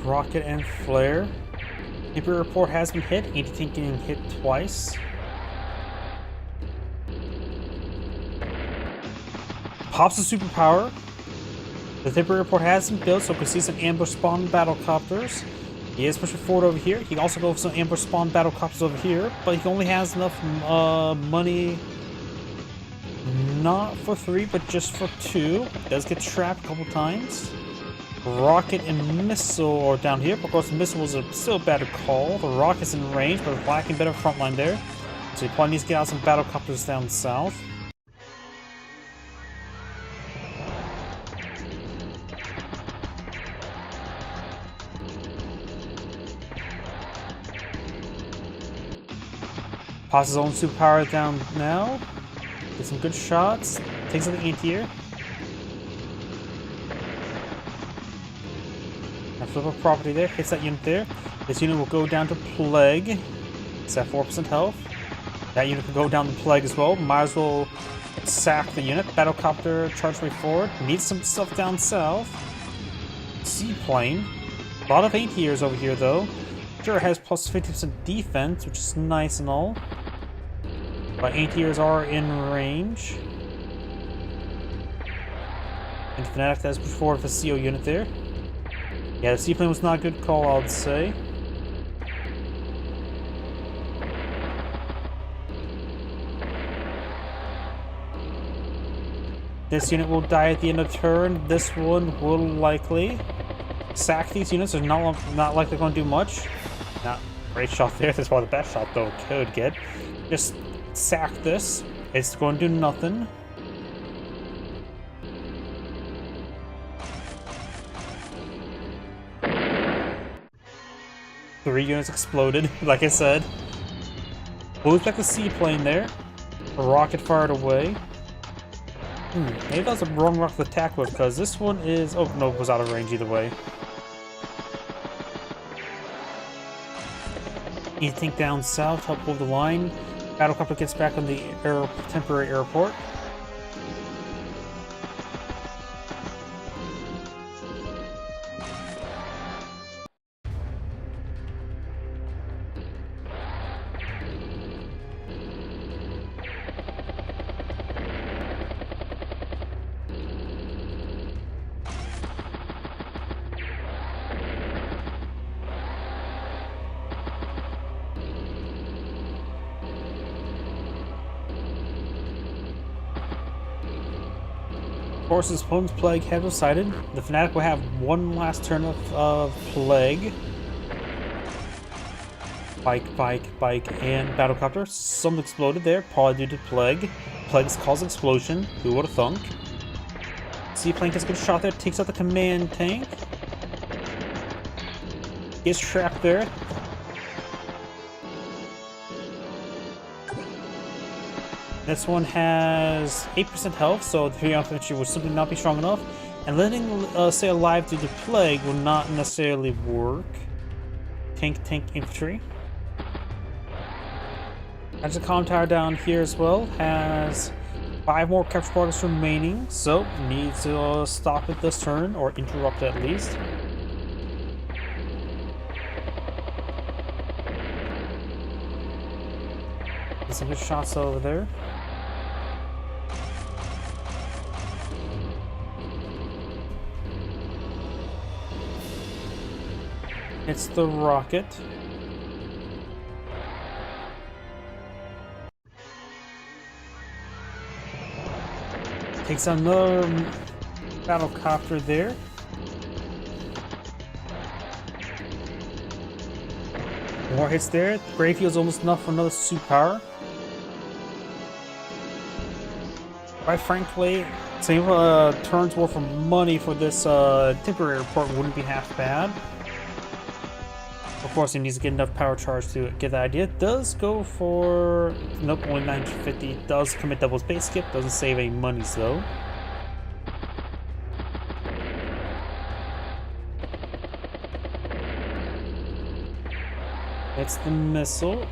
Rocket and flare. Temporary report has been hit. Anti-tank getting hit twice. Pops a superpower. The temporary report has been built, so we can see some ambush spawn battlecopters. He is pushing forward over here. He can also go for some ambush spawn battlecopters over here, but he only has enough money, not for 3, but just for 2. Does get trapped a couple times. Rocket and missile are down here. Of course, the missile was still a better call. The rocket's in range, but lacking better front line there. So he probably needs to get out some battlecopters down south. Pops his own superpower down now. Get some good shots. Takes out the anti-air. Flip a property there. Hits that unit there. This unit will go down to Plague. It's at 4% health. That unit can go down to Plague as well. Might as well sack the unit. Battlecopter charge way forward. Needs some stuff down south. Seaplane. A lot of anti-airs over here though. Sure, it has plus 50% defense, which is nice and all. But anti-airs are in range. And Fnatic has pushed forward with a CO unit there. Yeah, the seaplane was not a good call, I would say. This unit will die at the end of turn. This one will likely sack these units. They're not likely going to do much. Not great shot there. That's probably the best shot though could get. Just sack this. It's going to do nothing. 3 units exploded, like I said. Moves back the seaplane there. A rocket fired away. Maybe that was a wrong rocket to attack with, because this one is... Oh, no, it was out of range either way. Need to tank down south, help hold the line. Battlecopter gets back on the temporary airport. Of course, his opponent's Plague has decided. The Fanatic will have one last turn of Plague. Bike, and Battlecopter. Some exploded there, probably due to Plague. Plague's caused explosion. Who would have thunk? Seaplane gets a good shot there, takes out the command tank. Gets trapped there. This one has 8% health, so the 3 infantry would simply not be strong enough. And letting stay alive due to Plague will not necessarily work. Tank infantry. Has a comm tower down here as well. Has 5 more capture parties remaining, so needs to stop it this turn, or interrupt it at least. Some good shots over there. It's the rocket. Takes another battlecopter there. More hits there. Gravefield's almost enough for another superpower. Quite frankly, same turns worth of money for this temporary airport wouldn't be half bad. Of course, he needs to get enough power charge to get the idea. It does go for... Nope, only 950. Does commit double space skip. Doesn't save any monies, though. It's the missile.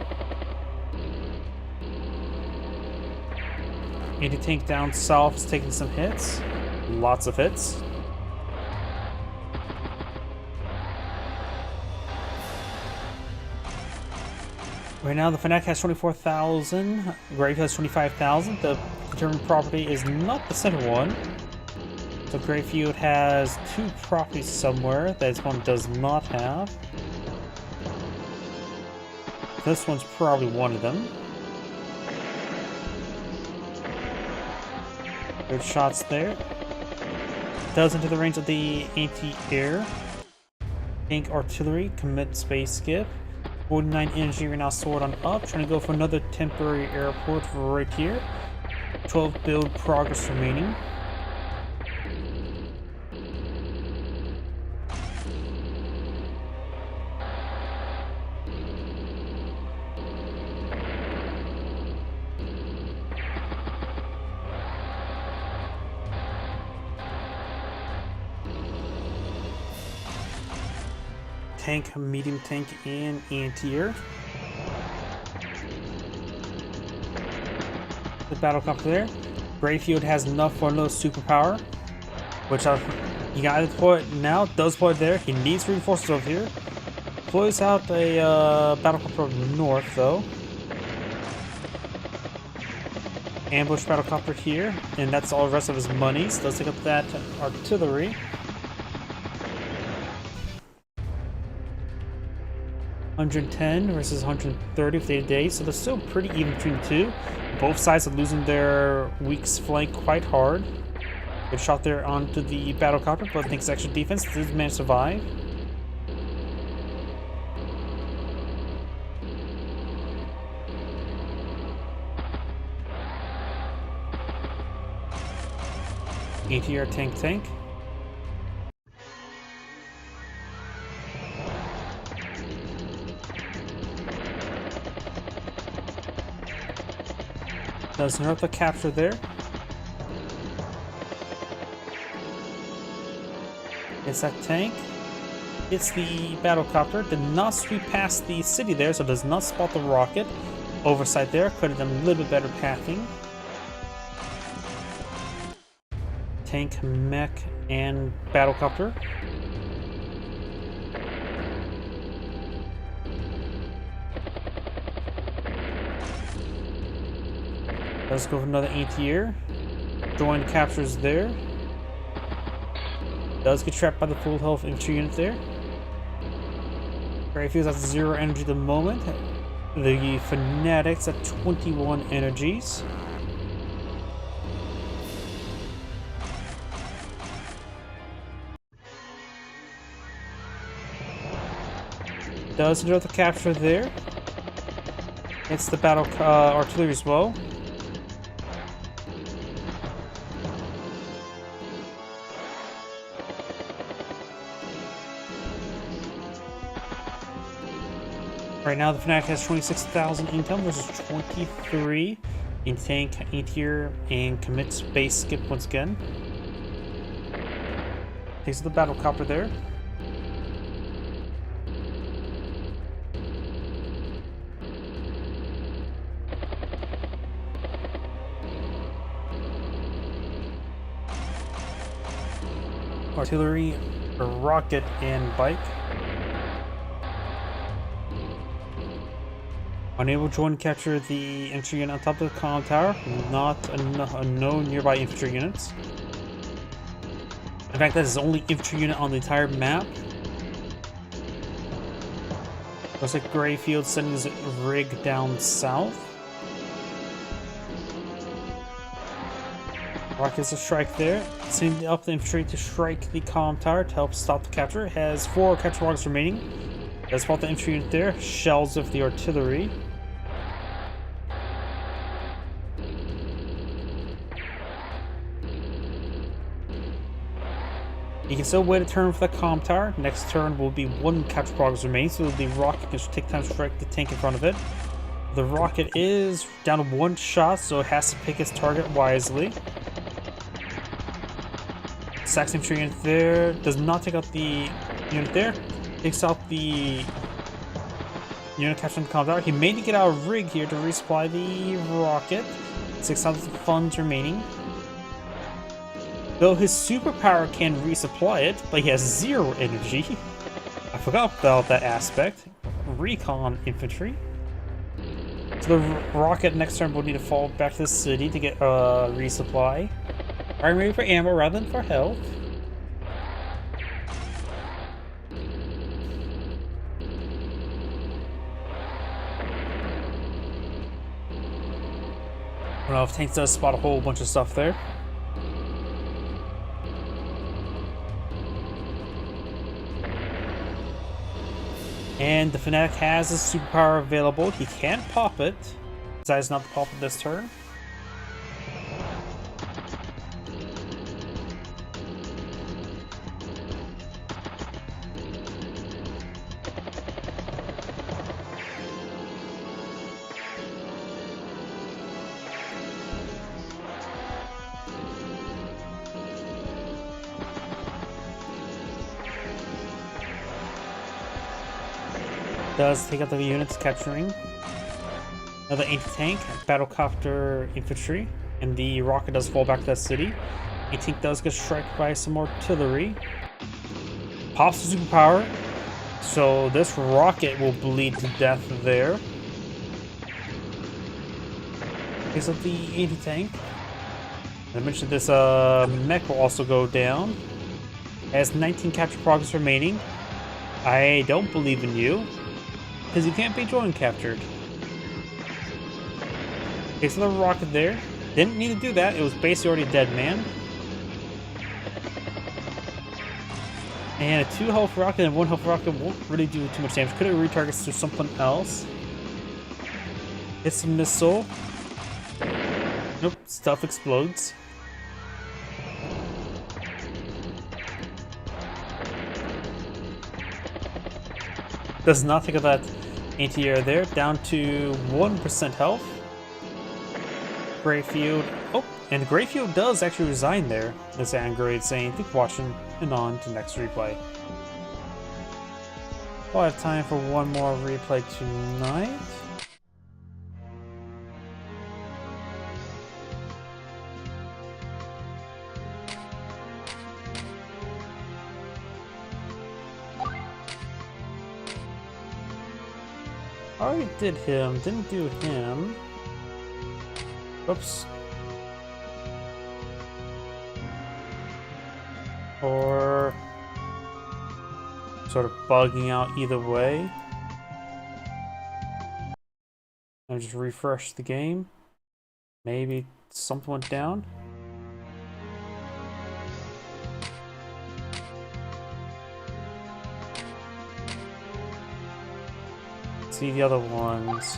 Anti-tank down south is taking some hits. Lots of hits. Right now, the Fanatic has 24,000. Grave has 25,000. The determined property is not the center one. So Gravefield has 2 properties somewhere that this one does not have. This one's probably one of them. Good shots there. Does enter the range of the anti-air. Tank artillery, commit space skip. 49 energy right now, sword on up. Trying to go for another temporary airport right here. 12 build progress remaining. Tank, medium tank, and anti-air. The battlecopter there. Gravefield has enough for another superpower, which you gotta deploy it now. Does deploy it there. He needs reinforcements over here. Deploys out a battlecopter over north, though. Ambush battlecopter here, and that's all the rest of his monies. Does take up that artillery. 110 versus 130 for day-to-day, so they're still pretty even between the two. Both sides are losing their weak flank quite hard. Good shot there onto the battlecopter, but thanks to extra defense, did manage to survive. ATR tank. Does nerf the capture there. It's that tank. It's the battlecopter. Did not sweep past the city there, so does not spot the rocket. Oversight there. Could have done a little bit better pathing. Tank, mech, and battlecopter. Let's go for another anti-air. Join captures there. Does get trapped by the full health infantry unit there. Gray feels at 0 energy at the moment. The Fanatics at 21 energies. Does enjoy the capture there. It's the battle artillery as well. Right now, the Fnatic has 26,000 income versus 23 in tank, anti-air, and commits base skip once again. Takes the battlecopter there. Artillery, a rocket, and bike. Unable to join capture the infantry unit on top of the comm tower. Not no nearby infantry units. In fact, that is the only infantry unit on the entire map. Looks like Greyfield sending his rig down south. Rockets a strike there. Sending up the infantry to strike the comm tower to help stop the capture. Has 4 capture rockets remaining. Does spot the infantry unit there. Shells of the artillery. You can still wait a turn for the comm tower. Next turn will be 1 capture progress remaining, so the rocket can take time to strike the tank in front of it. The rocket is down to 1 shot, so it has to pick its target wisely. Saxon infantry unit there. Does not take out the unit there. Takes out the unit capturing the comm tower. He may need to get out a rig here to resupply the rocket. 6,000 funds remaining. Though his superpower can resupply it, but he has 0 energy. I forgot about that aspect. Recon infantry. So the rocket next turn will need to fall back to the city to get resupply. I'm ready for ammo rather than for health. I don't know if tanks does spot a whole bunch of stuff there. And the Fnatic has a superpower available. He can pop it. Decides not to pop it this turn. Does take out the units capturing. Another anti-tank, battlecopter infantry, and the rocket does fall back to that city. Anti-tank does get struck by some artillery. Pops the superpower, so this rocket will bleed to death there. Takes out the anti-tank. I mentioned this mech will also go down. Has 19 capture progress remaining. I don't believe in you. Because you can't be join captured. Okay, so the rocket there. Didn't need to do that. It was basically already a dead man. And a 2 health rocket and 1 health rocket won't really do too much damage. Could it retargets to something else? Hits a missile. Nope, stuff explodes. Does not take out that anti-air there, down to 1% health. Greyfield. Oh, and Greyfield does actually resign there. This Android saying, "Keep watching," and on to next replay. We'll have time for one more replay tonight. Already did him, didn't do him. Oops. Or sort of bugging out either way. And just refresh the game. Maybe something went down. See the other ones.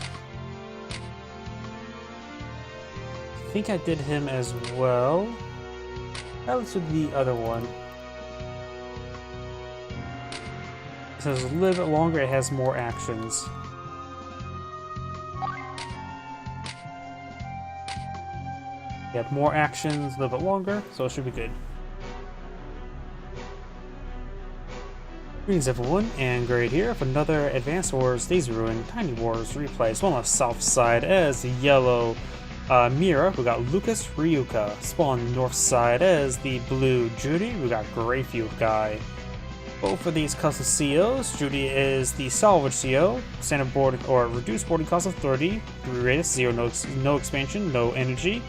I think I did him as well. Now let's do the other one. Since it's a little bit longer, it has more actions. You have more actions, a little bit longer, so it should be good. Greetings everyone, and Great here for another Advanced Wars Days Ruin Tiny Wars replay. Spawn on the south side as the yellow Mira, we got Lucas Ryuka. Spawn on the north side as the blue Judy, we got Greyfield guy. Both of these custom COs, Judy is the salvage CO, standard board or reduced boarding cost of 30, 3 radius, 0, no expansion, no energy.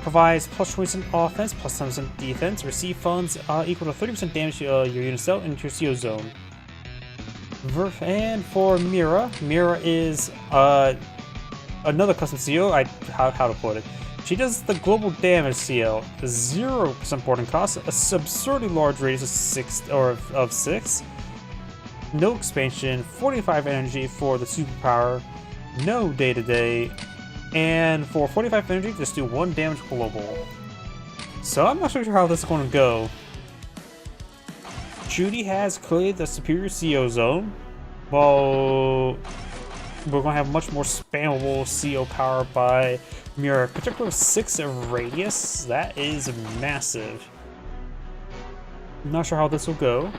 Provides plus 20% offense, plus 10% defense. Receive funds equal to 30% damage to your unit's dealt into your CO zone. And for Mira, Mira is another custom CO. How to put it? She does the global damage CO, 0% boarding cost, a absurdly large radius of 6, no expansion, 45 energy for the superpower, no day-to-day. And for 45 energy, just do 1 damage global. So I'm not sure how this is going to go. Judy has clearly the superior CO zone, while we're going to have much more spammable CO power by Mira, particularly with 6 radius. That is massive. I'm not sure how this will go.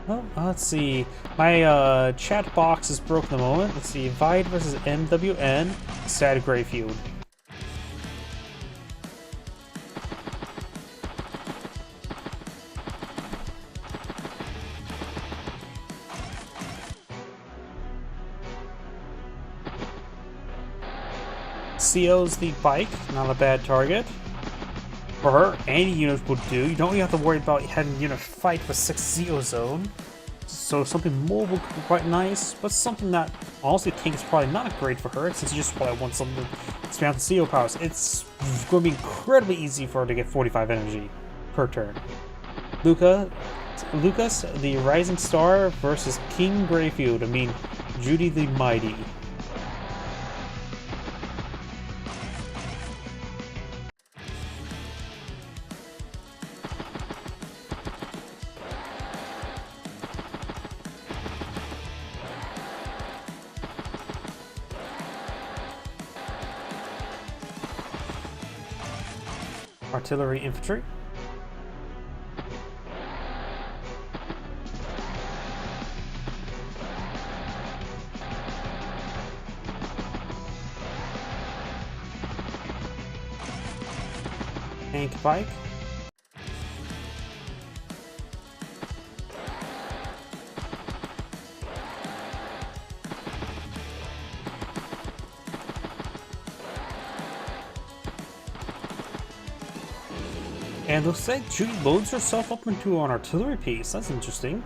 Oh, let's see. My chat box is broken at the moment. Let's see. Vide versus MWN. Sad Greyfield. CO's the bike, not a bad target. For her, any unit will do. You don't really have to worry about having a unit fight for 6 CO zone. So something mobile could be quite nice, but something that honestly I think is probably not great for her, since you just probably want something to expand the CO powers. It's going to be incredibly easy for her to get 45 energy per turn. Lucas, the Rising Star versus King Greyfield. I mean, Judy the Mighty. Artillery infantry. Tank bike. And looks like Judy loads herself up into an artillery piece. That's interesting.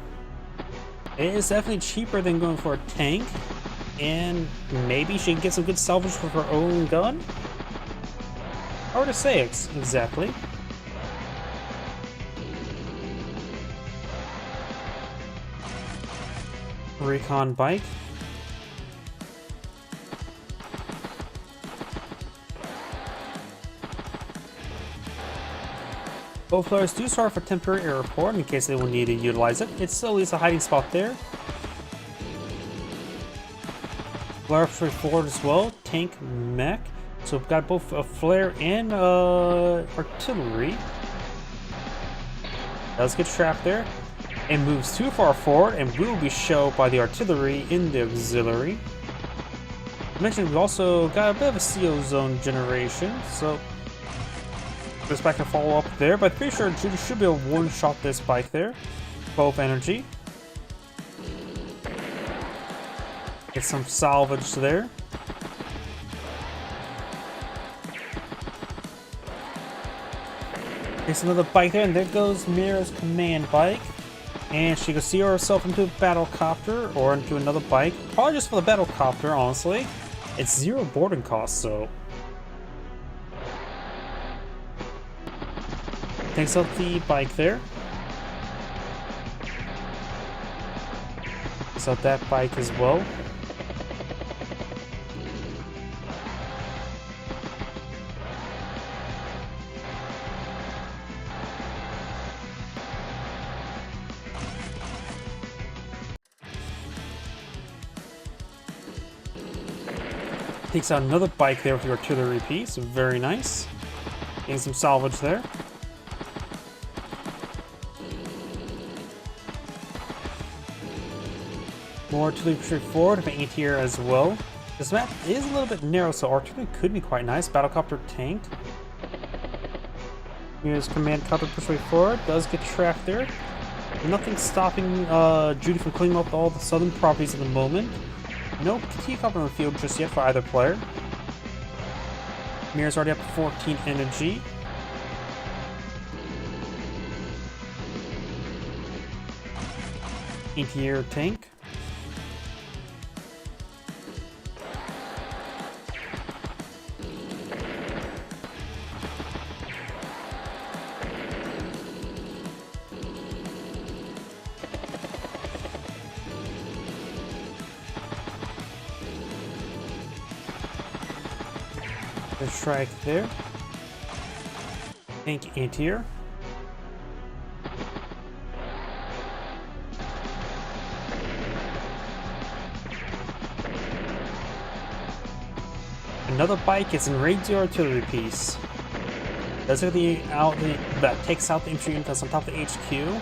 It is definitely cheaper than going for a tank. And maybe she can get some good salvage for her own gun? Hard to say exactly. Recon bike. Both players do start for temporary airport in case they will need to utilize it. It still leaves a hiding spot there. Flare forward as well. Tank, mech. So we've got both a flare and artillery. Does get trapped there. And moves too far forward and will be shelled by the artillery in the auxiliary. I mentioned we've also got a bit of a CO zone generation, so this bike can follow up there, but pretty sure Judy should be able to one-shot this bike there. 12 energy. Get some salvage there. There's another bike there, and there goes Mira's command bike. And she can see herself into a battle copter or into another bike. Probably just for the battle copter, honestly. It's 0 boarding cost, so. Takes out the bike there. Takes out that bike as well. Takes out another bike there with the artillery piece. Very nice. Getting some salvage there. More artillery pushing forward, making it here as well. This map is a little bit narrow, so artillery could be quite nice. Battlecopter tank. Here's command copter push way forward. Does get trapped there. Nothing stopping Judy from cleaning up all the southern properties at the moment. No T-copter on the field just yet for either player. Mira's already up to 14 energy. Anti-air tank. The strike there. Tank anti-air. Another bike gets enraged the artillery piece. Does it that takes out the infantry unit that's on top of the HQ.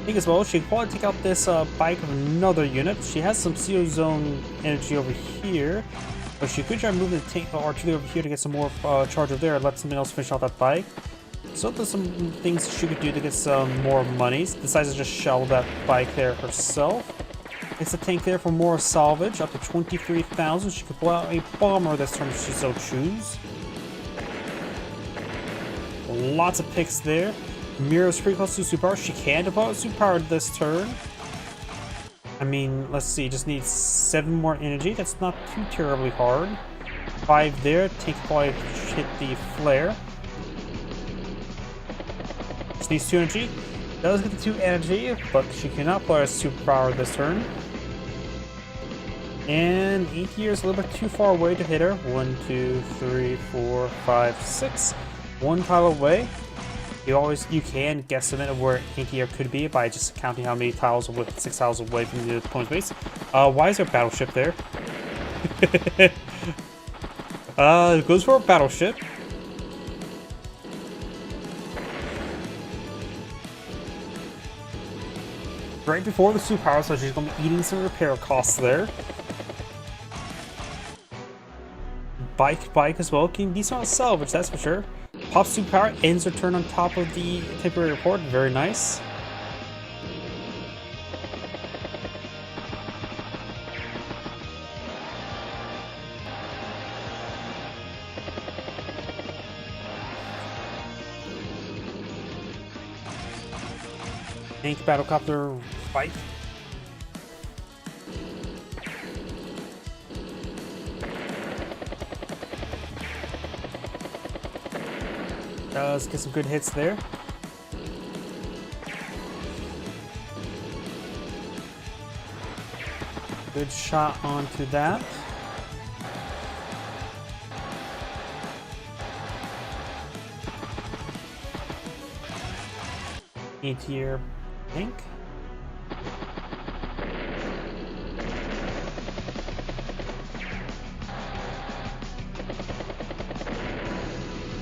I think as well, she can probably take out this bike of another unit. She has some CO zone energy over here. But she could try moving the tank artillery over here to get some more charge over there and let something else finish out that bike. So there's some things she could do to get some more money. Decides to just shell that bike there herself. Gets a tank there for more salvage, up to 23,000. She could pull out a bomber this turn if she so choose. Lots of picks there. Mira's pretty close to superpower. She can develop superpower this turn. I mean, let's see, just needs 7 more energy. That's not too terribly hard. 5 there. Tank probably hit the flare. Just needs 2 energy. Does get the 2 energy, but she cannot play a superpower this turn. And 8 years a little bit too far away to hit her. 1, 2, 3, 4, 5, 6. 1 tile away. You can guesstimate of where anti-air could be by just counting how many tiles away, 6 tiles away from the opponent's base. Why is there a battleship there? It goes for a battleship. Right before the superpower, so she's going to be eating some repair costs there. Bike as well. Can be some salvage, that's for sure. Pop superpower, ends her turn on top of the temporary report. Very nice. Tank battlecopter fight. Does get some good hits there. Good shot onto that. A-tier tank.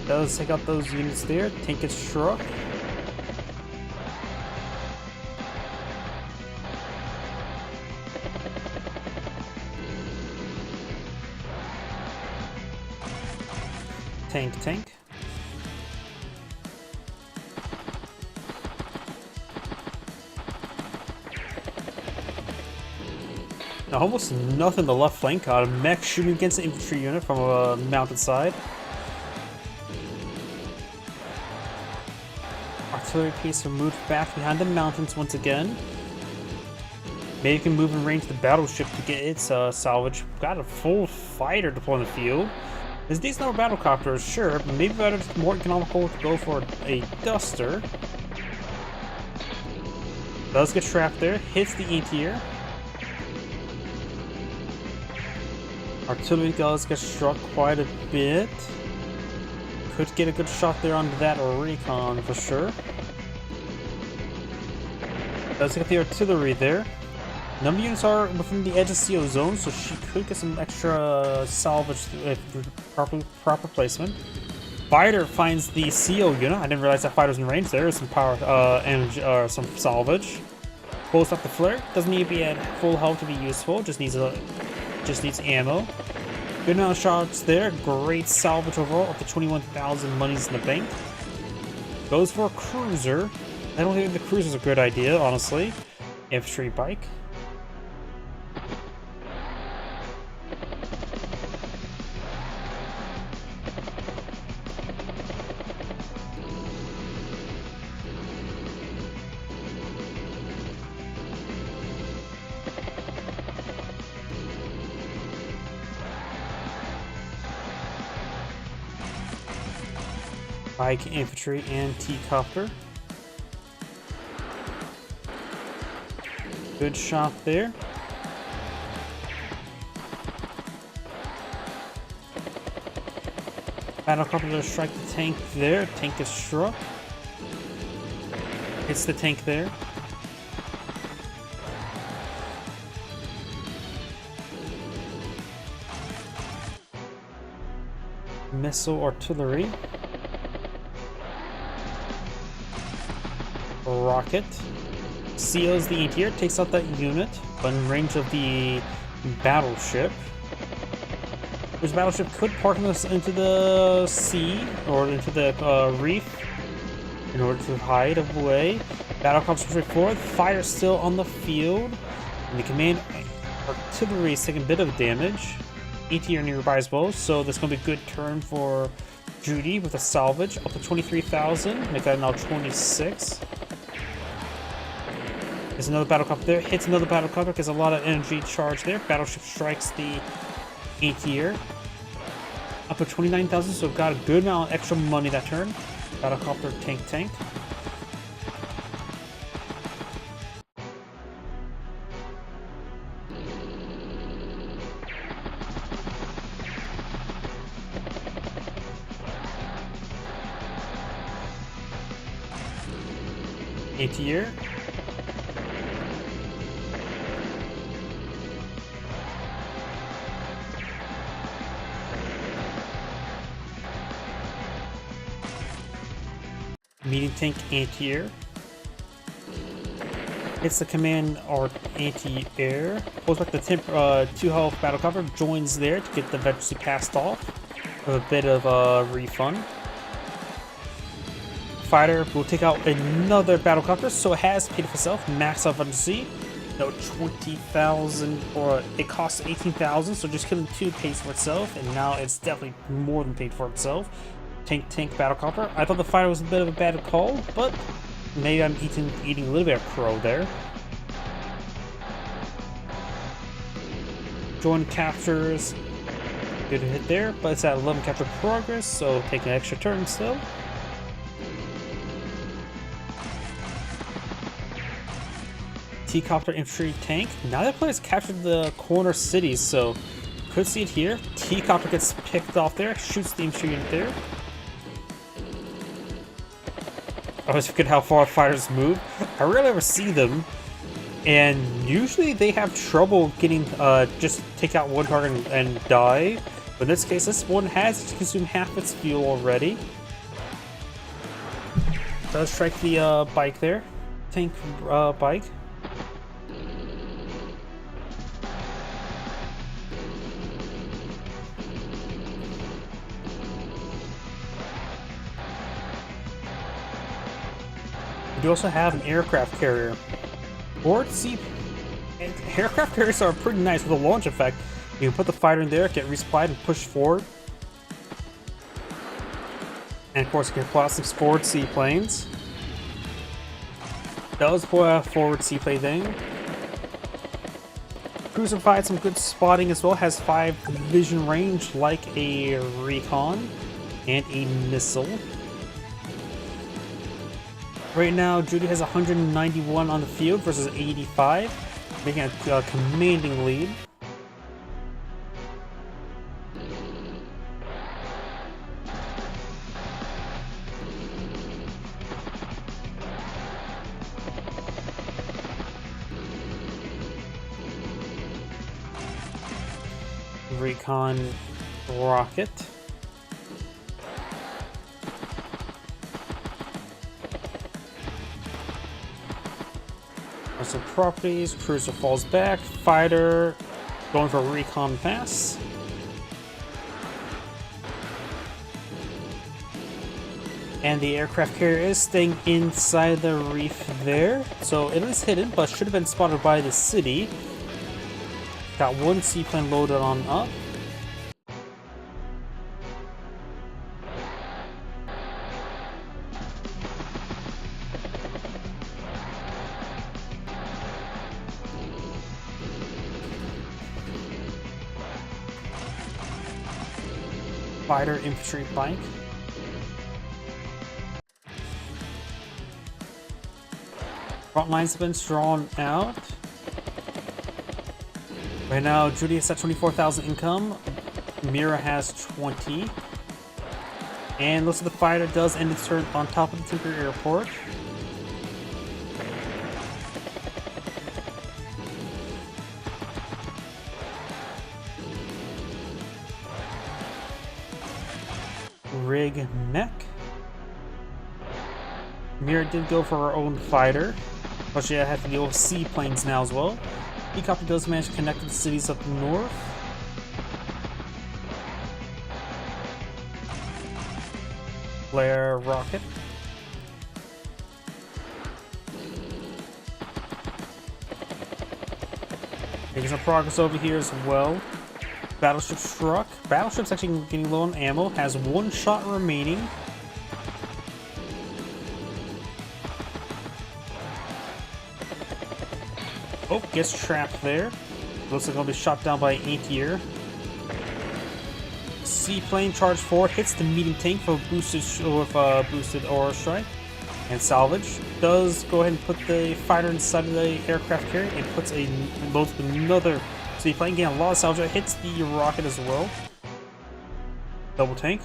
Does take out those units there. Tank is struck. Tank. Now, almost nothing the left flank. A mech shooting against the infantry unit from a mounted side. Artillery piece moved back behind the mountains once again. Maybe you can move in range of the battleship to get its salvage. Got a full fighter deployed in the field. There's these number of battlecopters, sure, but maybe better, more economical to go for a duster. Does get trapped there, hits the A-tier. Artillery does get struck quite a bit. Could get a good shot there on that recon for sure. Does get the artillery there. Number of units are within the edge of CO zone, so she could get some extra salvage if proper placement. Fighter finds the CO unit. I didn't realize that fighter's in range. There is some power and some salvage. Pulls up the flare. Doesn't need to be at full health to be useful. Just needs ammo. Good amount of shots there. Great salvage overall. Up to 21,000 monies in the bank. Goes for a cruiser. I don't think the cruiser's a good idea, honestly. Infantry bike. Bike, infantry, and T-copter. Good shot there. Battlecopter to strike the tank there. Tank is struck. Hits the tank there. Missile artillery. Rocket. Seals the A-tier, takes out that unit, but in range of the battleship. This battleship could park into the sea, or into the reef, in order to hide away. Battlecopter straight forward, fire still on the field, and the command artillery is taking a bit of damage. A-tier nearby as well, so this is going to be a good turn for Judy with a salvage, up to 23,000, make that now 26. There's another battlecopter there, hits another battlecopter, gets a lot of energy charge there. Battleship strikes the A-tier. Up to 29,000, so got a good amount of extra money that turn. Battlecopter tank. A-tier. Medium tank anti-air. Hits the command or anti-air. Pulls back the 2 health battlecopter. Joins there to get the eventually passed off. With a bit of a refund. Fighter will take out another battlecopter, so it has paid for itself. Max efficiency. No, 20,000, or it costs 18,000, so just killing 2 pays for itself, and now it's definitely more than paid for itself. Tank battlecopter. I thought the fighter was a bit of a bad call, but maybe I'm eating a little bit of crow there. Join captures. Good hit there, but it's at 11 capture progress, so take an extra turn still. T-copter infantry tank. Now that player's captured the corner cities, so could see it here. T-copter gets picked off there, shoots the infantry unit there. always forget how far fighters move. I rarely ever see them, and usually they have trouble getting just take out one target and die. But in this case, this one has consumed half its fuel already. Does strike the bike there, tank bike. We do also have an aircraft carrier. Or see, aircraft carriers are pretty nice with a launch effect. You can put the fighter in there, get resupplied, and push forward. And of course, you can pull out some forward seaplanes. Does pull out a forward seaplane thing. Cruiser provides some good spotting as well. Has 5 vision range like a recon and a missile. Right now, Judy has 191 on the field versus 85, making a commanding lead. Recon rocket. Also properties, cruiser falls back, fighter going for a recon pass. And the aircraft carrier is staying inside the reef there. So it is hidden, but should have been spotted by the city. Got one seaplane loaded on up. Fighter infantry bike. Front lines have been drawn out. Right now, Judy is at 24,000 income. Mira has 20. And looks like the fighter does end its turn on top of the temporary airport. Rig mech. Mira did go for her own fighter, but she had to deal with seaplanes now as well. Helicopter does manage to connect to the cities up north. Flare rocket. Making some progress over here as well. Battleship struck. Battleship's actually getting low on ammo. Has 1 shot remaining. Oh, gets trapped there. Looks like it'll be shot down by an anti-air. Seaplane charge forward, hits the medium tank for boosted aura strike and salvage. Does go ahead and put the fighter inside of the aircraft carrier and puts loads with another seaplane. Getting a lot of salvage. Hits the rocket as well. Double tank.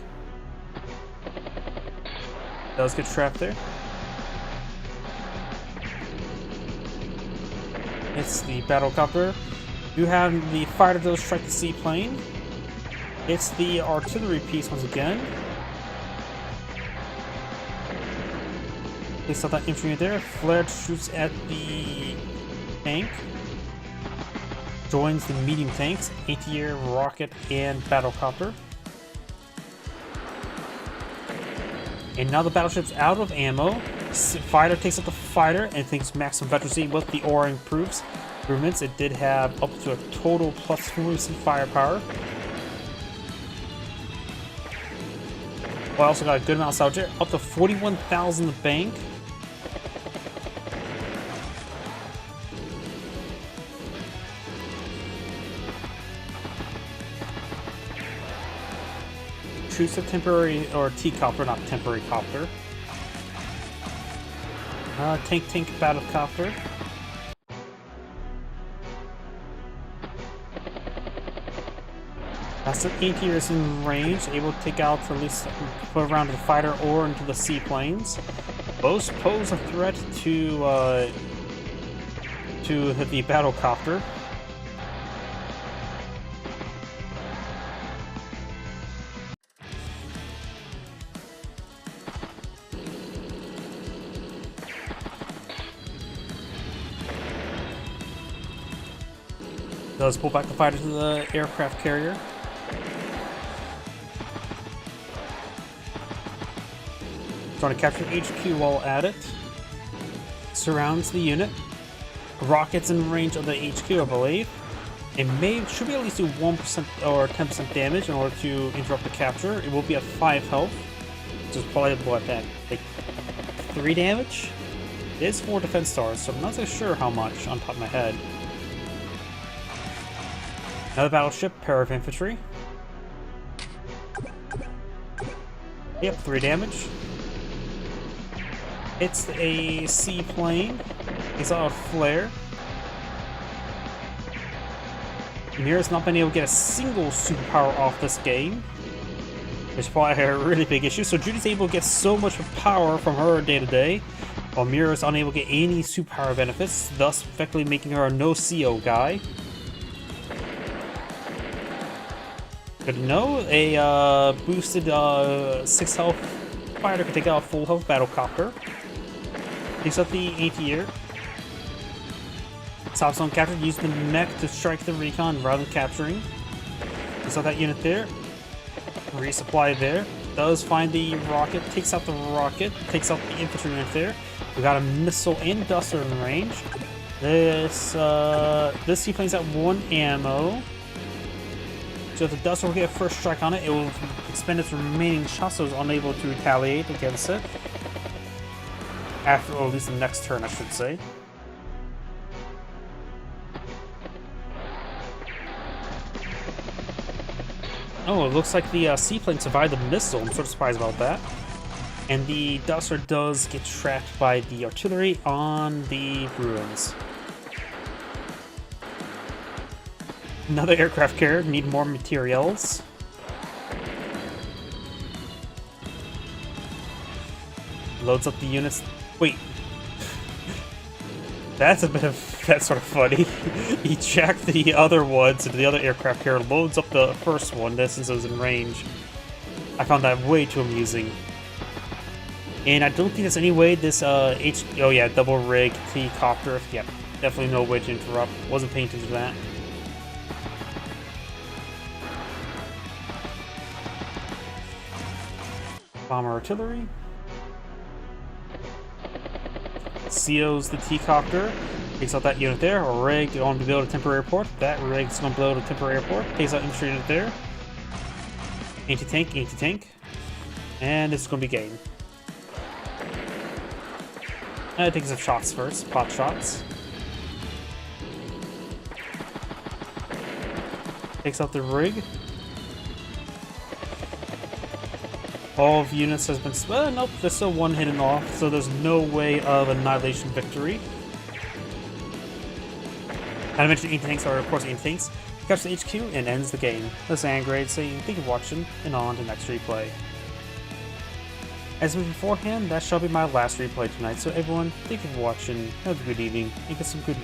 Does get trapped there. It's the battlecopter. You have the fighter does strike the seaplane. It's the artillery piece once again. They saw that infantry there. Flare shoots at the tank. Joins the medium tanks, anti-air, rocket, and battlecopter. And now the battleship's out of ammo. Fighter takes out the fighter and thinks maximum veterancy with the aura improvements. It did have up to a total plus 40% firepower. Well, I also got a good amount of salvage, up to 41,000 bank. Choose a temporary, or T-copter, not temporary copter. Tank battlecopter. That's the anti-air in range, able to take out at least put around the fighter or into the seaplanes. Both pose a threat to the battlecopter. Does pull back the fighter to the aircraft carrier. Trying to capture HQ while at it. Surrounds the unit. Rockets in range of the HQ, I believe. It should be at least do 1% or 10% damage in order to interrupt the capture. It will be at 5 health. Which is probably what that, like 3 damage? It is 4 defense stars, so I'm not so sure how much on top of my head. Another battleship, pair of infantry. Yep, 3 damage. It's a seaplane. It's a flare. Mira's not been able to get a single superpower off this game, which is probably a really big issue. So Judy's able to get so much power from her day to day, while Mira's unable to get any superpower benefits, thus effectively making her a no CO guy. Good to know, a boosted 6 health fighter can take out a full health battlecopter. Takes out the anti-air. Stops on capture, use the mech to strike the recon rather than capturing. Takes out that unit there. Resupply there. Does find the rocket, takes out the rocket, takes out the infantry unit there. We got a missile and duster in range. This seaplane's at 1 ammo. So if the duster will get a first strike on it, it will expend its remaining shots, so it's unable to retaliate against it. After, or at least the next turn, I should say. Oh, it looks like the seaplane survived the missile. I'm sort of surprised about that. And the duster does get trapped by the artillery on the ruins. Another aircraft carrier, need more materials. Loads up the units. Wait. That's sort of funny. He jacked the other ones into the other aircraft carrier, loads up the first one, since it was in range. I found that way too amusing. And I don't think there's any way this oh yeah, double rig T-copter. Yeah, definitely no way to interrupt. Wasn't paying attention to that. Bomber artillery. COs the T-copter. Takes out that unit there. A rig going to build a temporary airport. That rig's going to build a temporary airport. Takes out infantry unit there. Anti-tank, anti-tank. And this is going to be game. Takes some shots first. Pot shots. Takes out the rig. All of units has been... nope, there's still one hidden off, so there's no way of annihilation victory. And I mentioned anti-tanks are, of course, anti-tanks. Catch the HQ and ends the game. This is Angrade saying thank you for watching, and on to the next replay. As with beforehand, that shall be my last replay tonight, so everyone, thank you for watching, have a good evening, and get some good